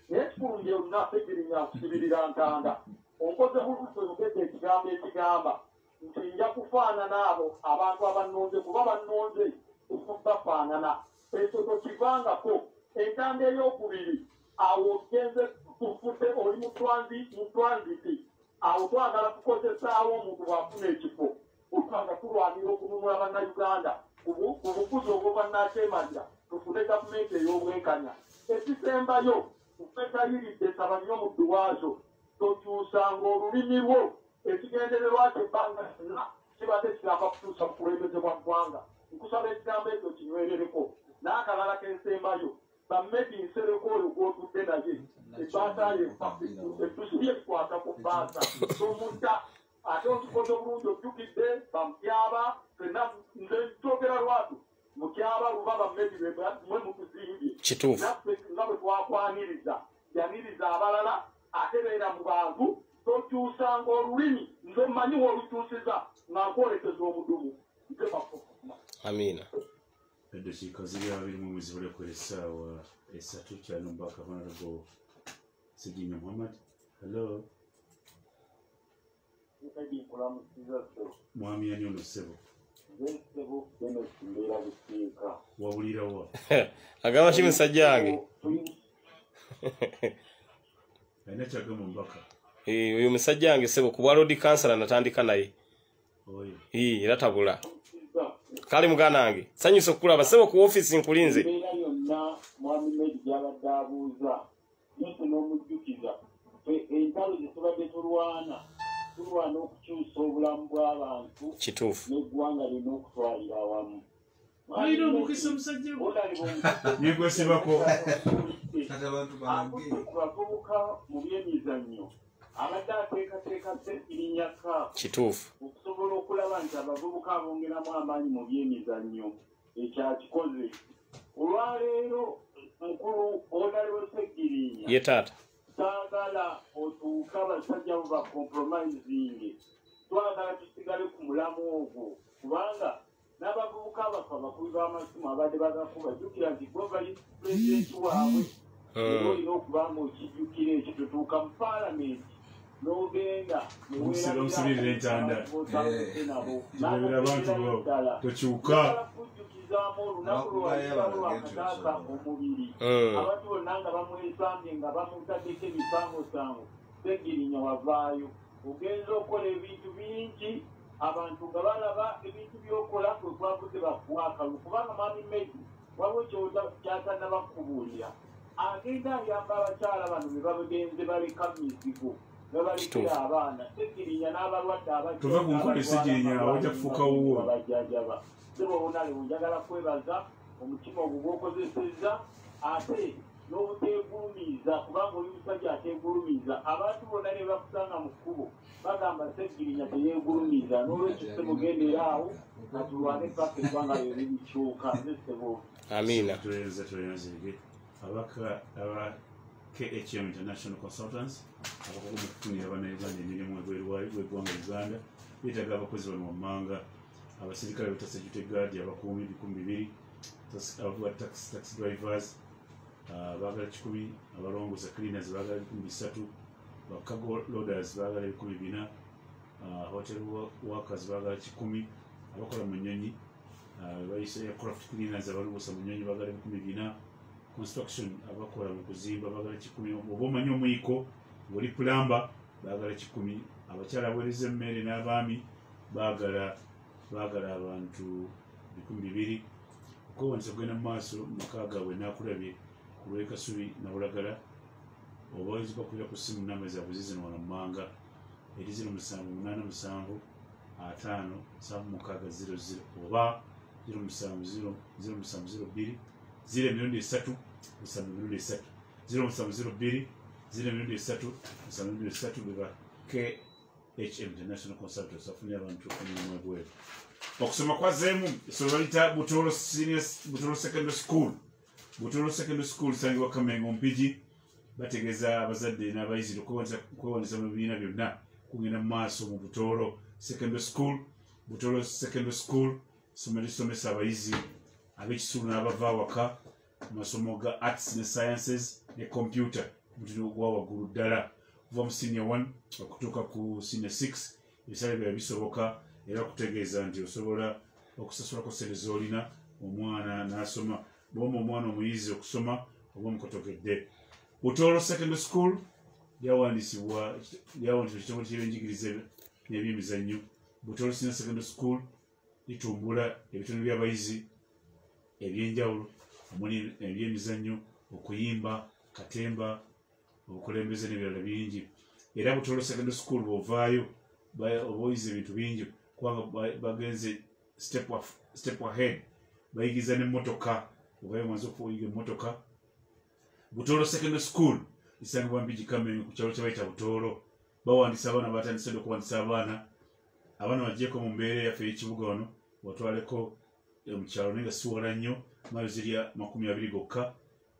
naye kikulu nge olina Segirinya kusibirira ntanda onkoze buluse ogedde ekigambo ekigamba nti nja kufaanana abo abantu abannonze kuba bannonze okutafaanana ekyo tokivangako entanda ey'okubiri awo ogenze tufudde oli mu tranziti awo twagala tukozesaawo omuntu bw'afuna ekifo usanga tulwanira okununula bannayuganda ku bukuzi obwobwannakyemalira tufune gavumenti ey'obwenkanya ekisembayo tufetayiridde saba nnyo mu dduwaazo tokyusanga olulimi lwo ekigendererwa kyebbanga kyonna kibadde kiramba kutuusa mu kulembeze bwa ggwanga nkusaba ekigambo ekyo kinywerereko n'akalala k'ensembayo bammedi nsereko oyo gw'otudde naye ebbaasa ye ettusi lyekwata ku bbaasa tomutta ate okikoze obulungi ojjukidde bamutyaba fenna nze kyogera lwatu mutyaba luba bammedi mwe mutuzimbye kituufu naffe nga bwe twakwaniriza yaniriza abalala ate beera mu bantu tokyusanga olulimi nze mmanyiwo olukyusiza nga nkwolekeza omudumu nze bakokuma amiina eddakiika ziri 21 zibalekera essaawa 3 kyanomubaka honorable Segirinya Muhammad. Hello mwami ani ono ssebo wawulira wa agamba ki musajja wange alina kyagamba omubaka oyo musajja wange ssebo ku bwa road kansala natandika naye era tabula kale muganda wange sanyusa okukulaba ssebo ku ofiisi nkulinze mwami Medi gyabadde abuuza yose n'omujjukiza entalo zetubadde tulwana okukyusa obulamu bw'abantu kituufu n'eggwanga lina okutwalira awamu alina omukisa omusajja negwesibako bavubuka mu byemizannyo abadde ateekateeka Segirinya kituufu okusobola okulaba nti abavubuka abongeramu amaanyi mu byemizannyo ekyakikoze olwaleero mukulu Honorable Segirinya ye taata saagala otuuke abasajja bo bacompromisinge twagala tusigale ku mulamu ogwo kubanga n'abavubuka abafu abakubi b'amasimu abadde bagakuba jjukira nti gwe bali pulezidenti waabwe era olina okuba nga okijjukira ekyo tutuuka mu paalamenti n'ogenda omusibirira entanda kirabira abantu bo tokyuka kujjukizaamu olunaku lwakataaka omubiri abantu bonna nga bamwesambye nga bamutaddeko ebisangosango Segirinya wavaayo ogenza okukola ebintu bingi abantu nga balaba ebintu by'okola kwe kwavuze bakwakalu kubanga mwami Medi waliwo kyatanabakubuulira agenda ayamba abakyala bano be bagenze baleka mizigo bebalekera abaana Segirinya n'abalwadde tuve ku nkola Segirinya awajja kufuuka wuwo abajjajaba sebo bonalewo njagala kwebaza omutima ogwo gw'okozesezza ate n'obuteegulumiza kubanga oli musajja ateegulumiza abantu bonna ne bakusanga mu kkubo bagamba Sseggirinya teyeegulumiza n'olwekyo ssebo gendera awo katulwane paka ebbanga lyo libikyuka nze ssebo amina tulenze abaka aba KHM International Consultants abakugu mu kufunira bannayuganda emirimu ebweru w'eggwanga Uganda beetaaga abakozi bano wammanga abasirikale beta security guard abakuumi 200 abavuga taxi drivers baagala 100 abalongoza cleaners baagala 300 bakago loaders baagala 400 hotel workers baagala 100 abakola mu nnyonyi bayise aircraft cleaners abalubusa mu nnyonyi baagala 400 construction abakola mu kuzimba baagala 100 oba omanyi omuyiko ng'oli plumber baagala 100 abakyala abaweereza emmere n'abaami baagala abantu 200 okuwonesa kugenda mu maaso maka gaabwe naakulabye ku lw'ekasubi nabulagala oba oyinza okubira ku ssimu namba zaabwe zizino wano mmanga eri 0787557600 oba 0702 0 beba KHM International Consultants afunye abantu emirimu ebweru okusoma kwazeemu essomero baliyita Butolo Secondary School. Butolo Secondary School sangibwa Kamengo Mpigi bategeeza abazadde n'abayizi okwewandisa mu bibiina byonna kugenda mu maaso mu Butolo Secondary School. Butolo Secondary School essomero lisomesa abayizi ab'ekisulu n'abava awaka mu masomo ga arts ne sciences ne computer mutino gwa waggulu ddala kuva mu senior 1 okutuuka ku senior 6 ebisale bya bisoboka era kutegeeza nti osobola okusasulako ssente z'olina omwana n'asoma bw'omu omwana omuyizi okusoma oba omukotogedde. Butolo Secondary School lyawandisibwa ekitongole ky'ebyenjigiriza n'ebyemizannyo. Butolo Senior Secondary School litumbula ebitundu by'abayizi ebyenjawulo omuli ebyemizannyo okuyimba katemba obukulembeze n'ebirala bingi era Butolo Secondary School bw'ovaayo obaoyiza ebintu bingi kubanga bagenze step ahead bayigiza n'emmotoka obayo mwanza okuyiga emmotoka. Butolo Secondary School lisangibwa Mpigi Kamengo ku kyalo kye bayita Butolo. Bawandisa abaana batandise okuwandisa abaana bagyeko mu mbeera yaffe y'ekibuga wano watwaleko mu kyalo naye nga siwala nnyo mailo zirya 20 gokka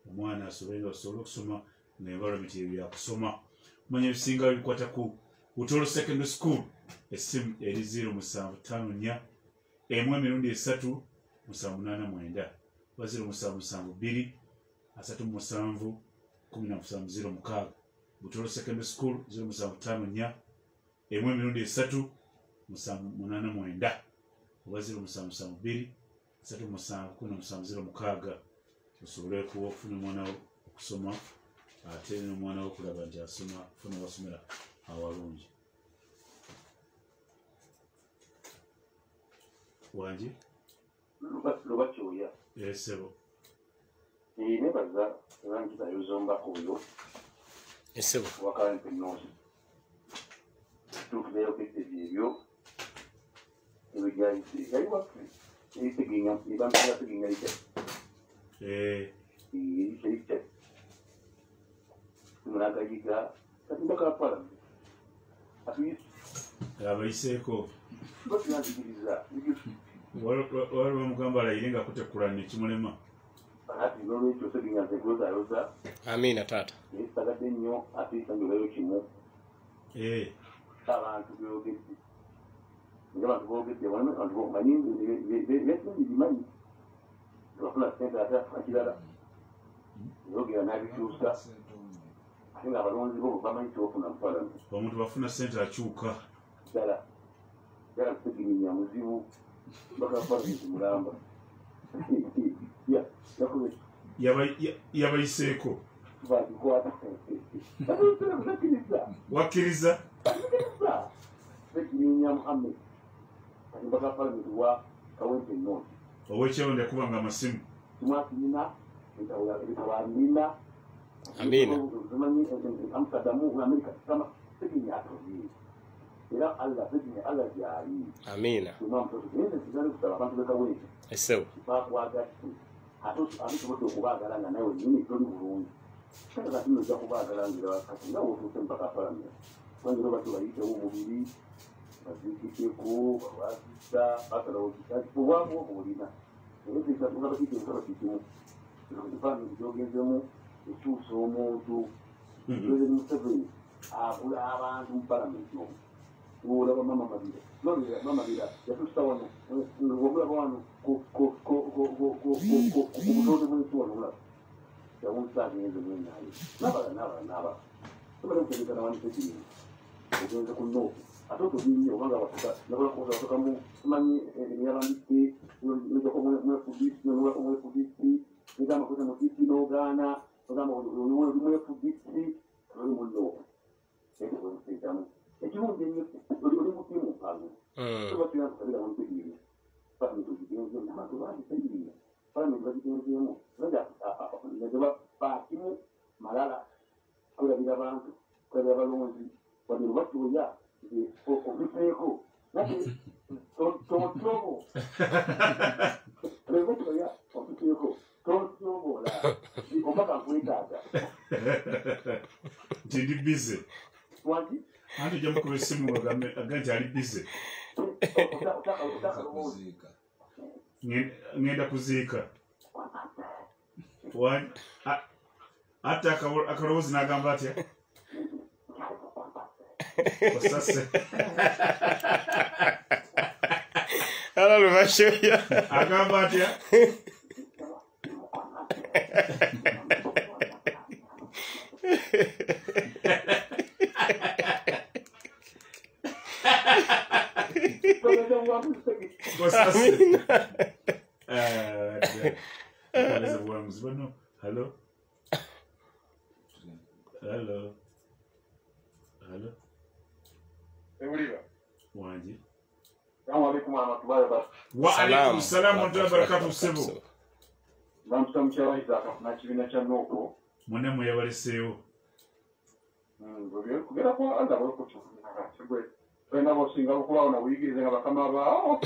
omwana asobole okusoma nga environment yakusoma. Manya ebisinga bikwata ku Butolo Secondary School. Essimu eri 0754 1 3 789 077 2 Butolo Secondary School 0754 1 3 789 077 osobole okufuna omwana wo okusoma ate n'omwana wo okulaba nti asoma funa wasomera awalungi. Wangi lubakyoya esebo nebaza ebanjira yozombako oyo esebo wakampe nosi tukubeerokedde byebyo ebigaisi yali waffe ebiteginya ebantuyateginya lite lite munagayiga katimbaka parliament atuyisi abayiseeko batuyandikiriza waliwo mugamba alayire nga kutekulana nekimulema ati n'olwekyo teginya zegozaayoza amina taata nesagadde nnyo ate esanjolayo kimu abantu byogedde nga abantu boogedde abantu bomanyi byetindi bimanyi tebafuna sente ate afuna kirala yogera n'abikyusa ate nga abalonzi bo bamanyi tebafuna mupalamenti omuntu bafuna sente akyuka ddala ddala kutegiminya muzibu bakapalamenti mulamba yabayiseeko bagikwata wakkiriza tegiminya muhammed kati bakapalamenti wa kawempe noti ow'ekyalo yakubanga amasimu kimwakinina ebitawanina amina zimanyi amsterdam amerika kisama teginya atozi era allah gyali amina kusaba abantu bekawempe esebo bakwagatti abisobodde okubaagala nga nawe nyini toli bulungi kale kati nojja kubaagalangira kati nga wotuuse mpaka palamenti bangira bati bayitewo omubiri bazikiteko babazisa basalaobwamu obuolina eyokisabakikimu ekifaananyi kyogezemu ekyusa omuntu Museveni abula abantu mu palamenti omu olaba mama mabira yatusa wano obulaba wano kubutonde bwensi wano olaba yawunsaagenze mwenayo nabala tomala kutegekana wanisekirino ogenze ku noofu ate otobinye obanga watokamu tumanyi ebyabandisi mwefudisi negamba kuza mudisi n'ogaana ogamba oli mwefudisi oli mu noofu ekyomusitamu ekirungi ennyo oli mutimu mpango obakirankukalira wansekirino palamenti ogigenzemu abantu bandisekirino palamenti bagigenzemu nageba baakimu malala kulabira abantu kulabira balonzi wano lubatuoya obiteeko nate totobo lubatuoya obiteeko totobola omaka nkwetaaga nti ndi bize wanti anti ojja mukuba essimu aga nti ali bize ngenda kuziika ate akalowoozi n'agamba atya osase ala lubashoya agamba atya osase bulamuzi bano hallo ewulira wangi salamualaikum warahmatullahi wabarakatuh wa alaikum salam warahmatullahi wabarakatuh sebo namusa mukyawaiza akafuna kibiina kya nooko mwene mweyabaleseewo kugera kwanda bwekutugwe twena bosinga okulaawo nabuyigirize nga bakama baawo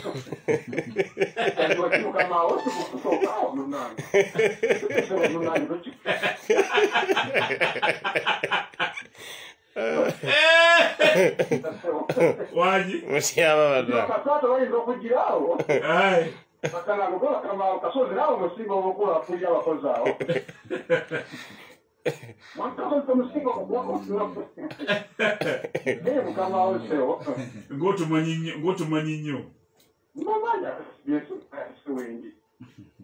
mukamawo tukukusookawo munange wangi kasata bayinza okugiraawo bakanago bakamawo kasozerawo musinga obukula kulya abakozi awo mukamawo sewo ng'otumanyi nnyo nomanya wengi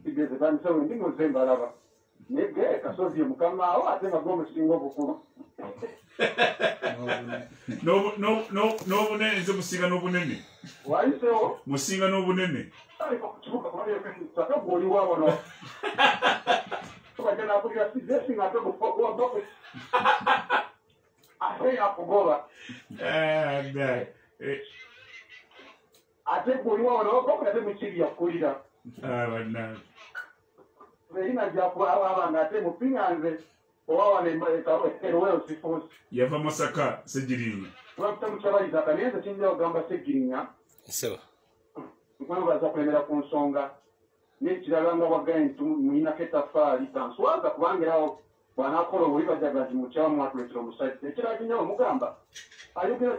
igeze tandisa wendi ngoze mbalaba nege kasozi mukamawo ate nga gwomusinga obukulu n'obunene nze musinga n'obunene wayisewo musinga n'obunene kibuga saka gwoliwawono tukajja nakulira sizesinga ate gufogoba ate yakugoba ate gwoliwawono okola ate mukiri yakulira bannange erina gyakwaba abanga ate mupinganze owawana eruweyo sifusi yava masaka segirinya lwakuta mukyabaliza kanenze kinjira kugamba segirinya nkwebaza kulemera ku nsonga n'ekirala nga wagaye nti muyinako etafaali tanswaza kubangerawo bwanakola obulibajagazi mukyawa mwatuletera omusajja ekirala kinyawo mugamba ayogera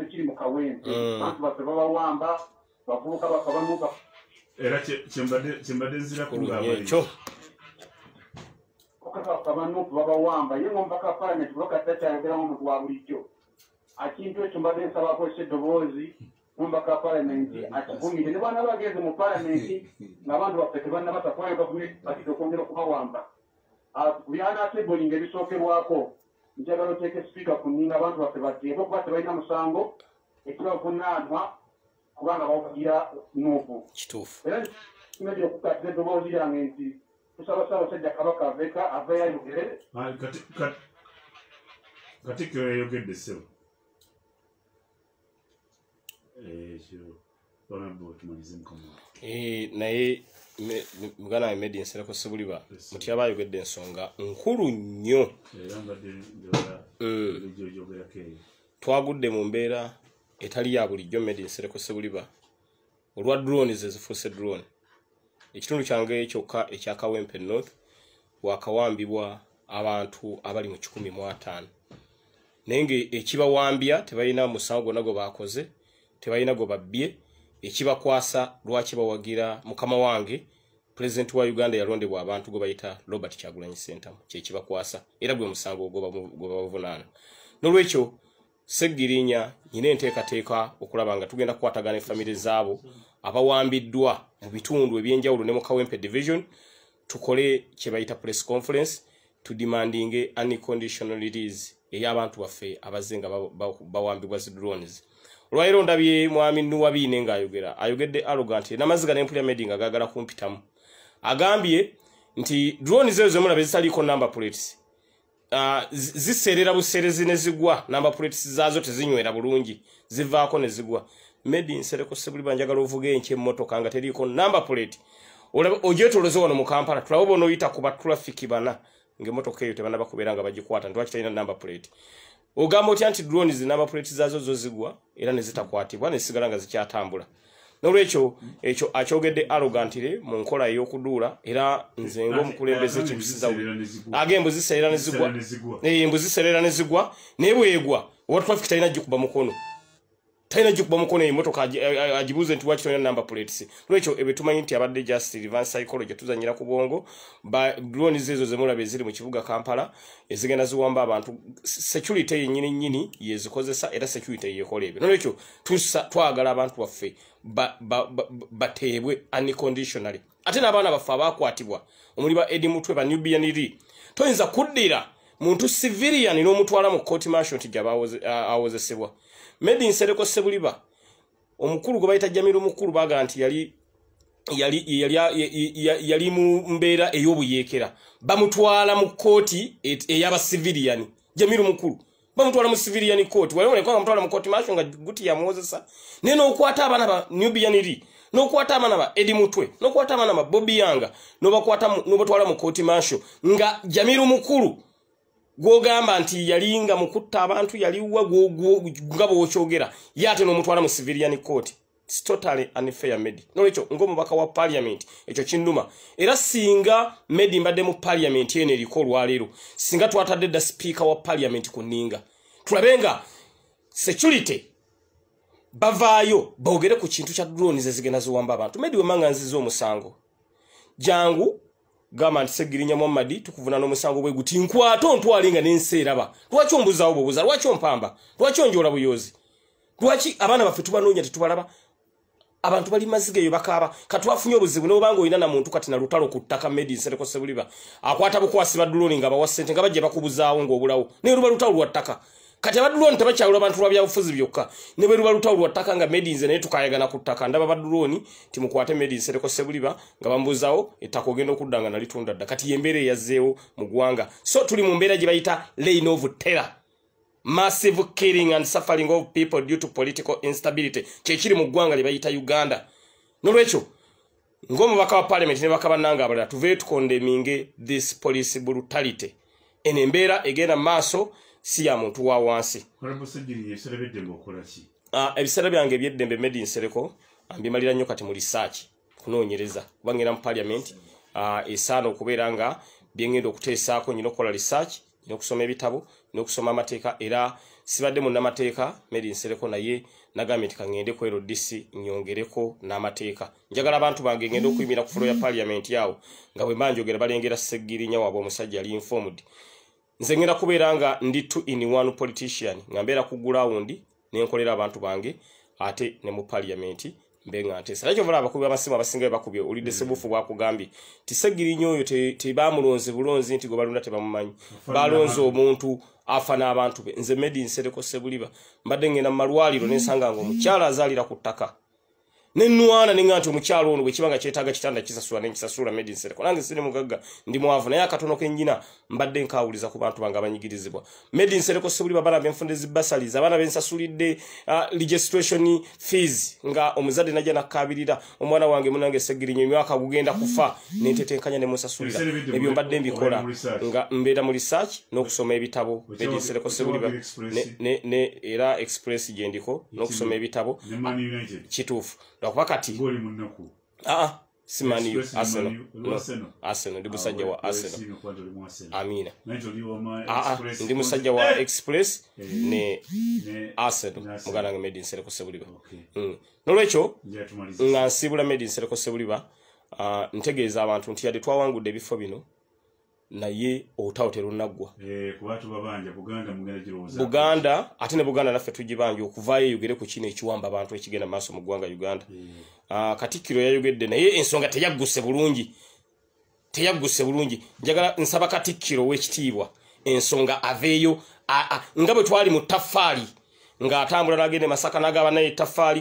ekiri mu kawempe bantu baffe babawamba bavubuka bakabanuka era kyembadde nzirakuekyo okabanuku babawamba ye ngompaka palamenti bakatakyayogeramu omuntu wa bulijjo akintu ekyo mbadde nsabako ekyedoboozi mumbaka palamenti akivumire ne bwana bagenze mu palamenti ng'abantu baffe tebannabatakwaya gavumenti batidde okwongera okubawamba byana tebolinga ebisookerwako njagala oteeka sipiika ku nninga abantu baffe bateebe okuba tebalina musango ekibavunaanwa kubanga bawagira nuuvu era kimedde okukatira eddoboozi lyange nti tusaba ssaabasajja kabaka aveka aveyo ayogere katikkiro yayogedde ssebo ekyo honorable tumalize mukama naye mugana we medi nsereko sebuliba mutyaba ayogedde ensonga nkulu nnyo era mbadde njola jojogerako eyo twagudde mu mbeera etali ya bulijjo medi nsereko sebuliba olwa drones ezifuuse drone ekitundu kyange kyokka ekya Kawempe North wakawambibwa abantu abali mu 105 nenge ekibawambya tebalina musango gonna gwe bakoze tebalina gwe babbye ekibakwasa lwaki bawagira mukama wange President wa Uganda yalondebwa abantu gwe bayita Robert Kyagulanyi Ssentamu kyekibakwasa era gwe musango gwe bavunaana nolwekyo Seggirinya nyine enteekateeka okulaba nga tugenda kukwatagana efamile zaabo abawambiddwa mu bitundu ebyenjawulo ne mu Kawempe Division tukole kye bayita press conference to demanding unconditional release ey'abantu baffe abazze nga bawambibwa zi drones. Olwaleero ndabye mwami Nuwabine ayogedde arrogant n'amaziga n'empulya meeting agagala kumpitamu. Agambye nti drones ezo zemulaba zitaliko number plates. Ziserera buserezi ne zigwa number plates zazo tezinywera bulungi zivaako ne zigwa. Made in Sereko Sebulibwa njagala ovuge enche emmotoka nga teriko number plate. Ojetolozo wano mu Kampala tulabo no yita kuba traffic bana ng'emmotoka eyo tebana bakubeera nga bagikwata ntwaki talina number plate. Ogamba oti anti drones zi number plate zazo zo zigwa era ne zitakwatibwa ne sigala nga zikyatambula. Nolwekyo ekyo akyogedde arrogantire mu nkola ey'okuduula era nze ng'omukulembeze kibusiza agembo ziserera ne zigwa embuzi ziserera ne zigwa ne bwegwa owa traffic talina gikuba mukono talina gikuba mukono emmotoka agibuuze nti lwaki talina number plates. Nolwekyo ebe tumanyi nti abadde just reverse psychology tuzanyira ku bwongo drones ezo zemulaba eziri mu kibuga Kampala ezigenda ziwamba abantu security yennyini yezikozesa era security yekola ebyo. Nolwekyo twagala abantu baffe bateebwe unconditionally. Ate n'abaana baffe abakwatibwa omuli ba Eddie Mutwe ba Nubian Lee toyinza kuddira muntu civilian n'omutwala mu court martial nti awozesebwa. Made in Sereko Sebulibwa omukulu gwe bayita Jamiru mukulu baga nti yali mu mbeera ey'obuyeekera bamutwala mu kooti ey'aba civilian. Jamiru mukulu bamutwala mu civilian court waliwo ne mutwala mu court martial nga guti ya Moses neno okwata abana ba Nubian Lee n'okwata abana ba Eddie Mutwe n'okwata abana ba Bobby Yanga n'obatwala mu court martial nga Jamiru mukulu gwogamba nti yalinga mukutta abantu yaliwa ngabo okyogera yate n'omutwala mu civilian court. It's totally unfair Medi. Nolwekyo ng'omubaka wa parliament ekyo kinduma era singa Medi mbadde mu parliament eno eriko olwaleero singa twatadde dda speaker wa parliament ku nninga tulabenga security bavaayo boogere ku kintu kya drones ezigenda ziwamba abantu. Medi wemanga nziza omusango jangu gama nti Seggirinya Muhammad tukuvuna n'omusango bwe guti nkwato ntwalinga n'enseeraba lwaki ombuzaawo bobuza lwaki ompamba lwaki onjola buyozi lwaki abaana baffe tubanoonya tetubalaba abantu bali maziga eyo bakaaba katwafunye obuzibu n'obanga olina na muntu kati na lutalo ku ttaka Made in Sereko Sebulibwa akwata bukwasi ba drone nga bawa ssente nga bajja bakubuzaawo ng'obulawo ne luba lutalo lwa ttaka kati aba drone tebakyawula abantu lwa byabufuzi byokka ne bwe luba lutalo lwa ttaka nga Made in naye tukayagana ku ttaka ndaba ba drone timukwate Made in Sereko Sebulibwa nga bambuzaawo ettaka ogenda okuddanga nalitunda dda kati yembeera eyazzeewo mu ggwanga. So tuli mu mbeera gye bayita reign of terror. Massive killing and suffering of people due to political instability. Kyekiri mu ggwanga lye bayita Uganda. Nolwekyo ng'omubaka wa parliament ne bakabannanga abalala tuve tukondeming this police brutality. Eno embeera egenda maaso si ya muntu wa wansi. Ebiseera byange ebyeddembe Made in Sereko mbimalira nnyo kati mu research kunoonyereza kubangenda mu parliament esaana okubeera nga byengenda okuteesaako nyina okukola research n'okusoma ebitabo n'okusoma amateeka era sibadde munnamateeka Made in Sereko naye nagambye nti kangende ku LDC nyongereko n'amateeka. Njagala abantu bange ngenda okuyimira ku fulo ya parliament yawo nga bwe mbanjogera balengera Seggirinya waabwe omusajja ali informed. Nze ngenda kubeera nga ndi 2-in-1 politician nga mbeera ku ground n'enkolera abantu bange ate ne mu parliament mbenga ntesa. Nakyo vala abakubi b'amasimu abasinga bakubye olidde Sebufu bwakugambye ti Seggirinya oyo tebamulonze bulonzi nti gwe balonda tebamumanyi balonze omuntu afa n'abantu be. Nze Made in Sereko Sebulibwa mbadde ngenda mu malwaliro n'ensanga ng'omukyala azaalira ku ttaka nenwana ninga nti omukyalo ono bwe kibanga kyetaaga kitanda kisasula n'ekisasula Made in Sereko nange siri mugagga ndi mwavu naye akatono kennyina mbadde nkawuliza ku bantu bange abanyigirizibwa. Made in Sereko Sebulibwa abaana benfunde zibbasaliza abaana bensasulidde registration fees nga omuzadde najja nakabirira omwana wange munange Seggirinya emyaka gugenda kufa n'entetenkanya ne musasulira ebyo mbadde mbikola nga mbeera mu research n'okusoma ebitabo Made in Sereko Sebulibwa ne era express gyendiko n'okusoma ebitabo kituufu. Wakati simani Arsenal Arsenal Arsenal ndi musajja wa Arsenal sino kwando li mu Arsenal amina nanjo li wa Express ndi musajja wa Express ne Arsenal mugana nga made in Sereko Sebuliba nolwecho nga nsibula made in Sereko Sebuliba ntegeeza abantu nti yade twawangudde ebifo bino naye otawotero naggwa ku bantu babanja Buganda mugenda giroza Buganda ate ne Buganda naffe tugibanje okuvaayo yogere ku kino ekiwamba abantu ekigenda maaso mu ggwanga Uganda Katikkiro yayogedde naye ensonga teyagguse bulungi njagala nsaba Katikkiro w'ekitiibwa ensonga aveeyo nga bwe twali mu Taffaali ng'atambula n'agenda Masaka n'agaba naye Taffaali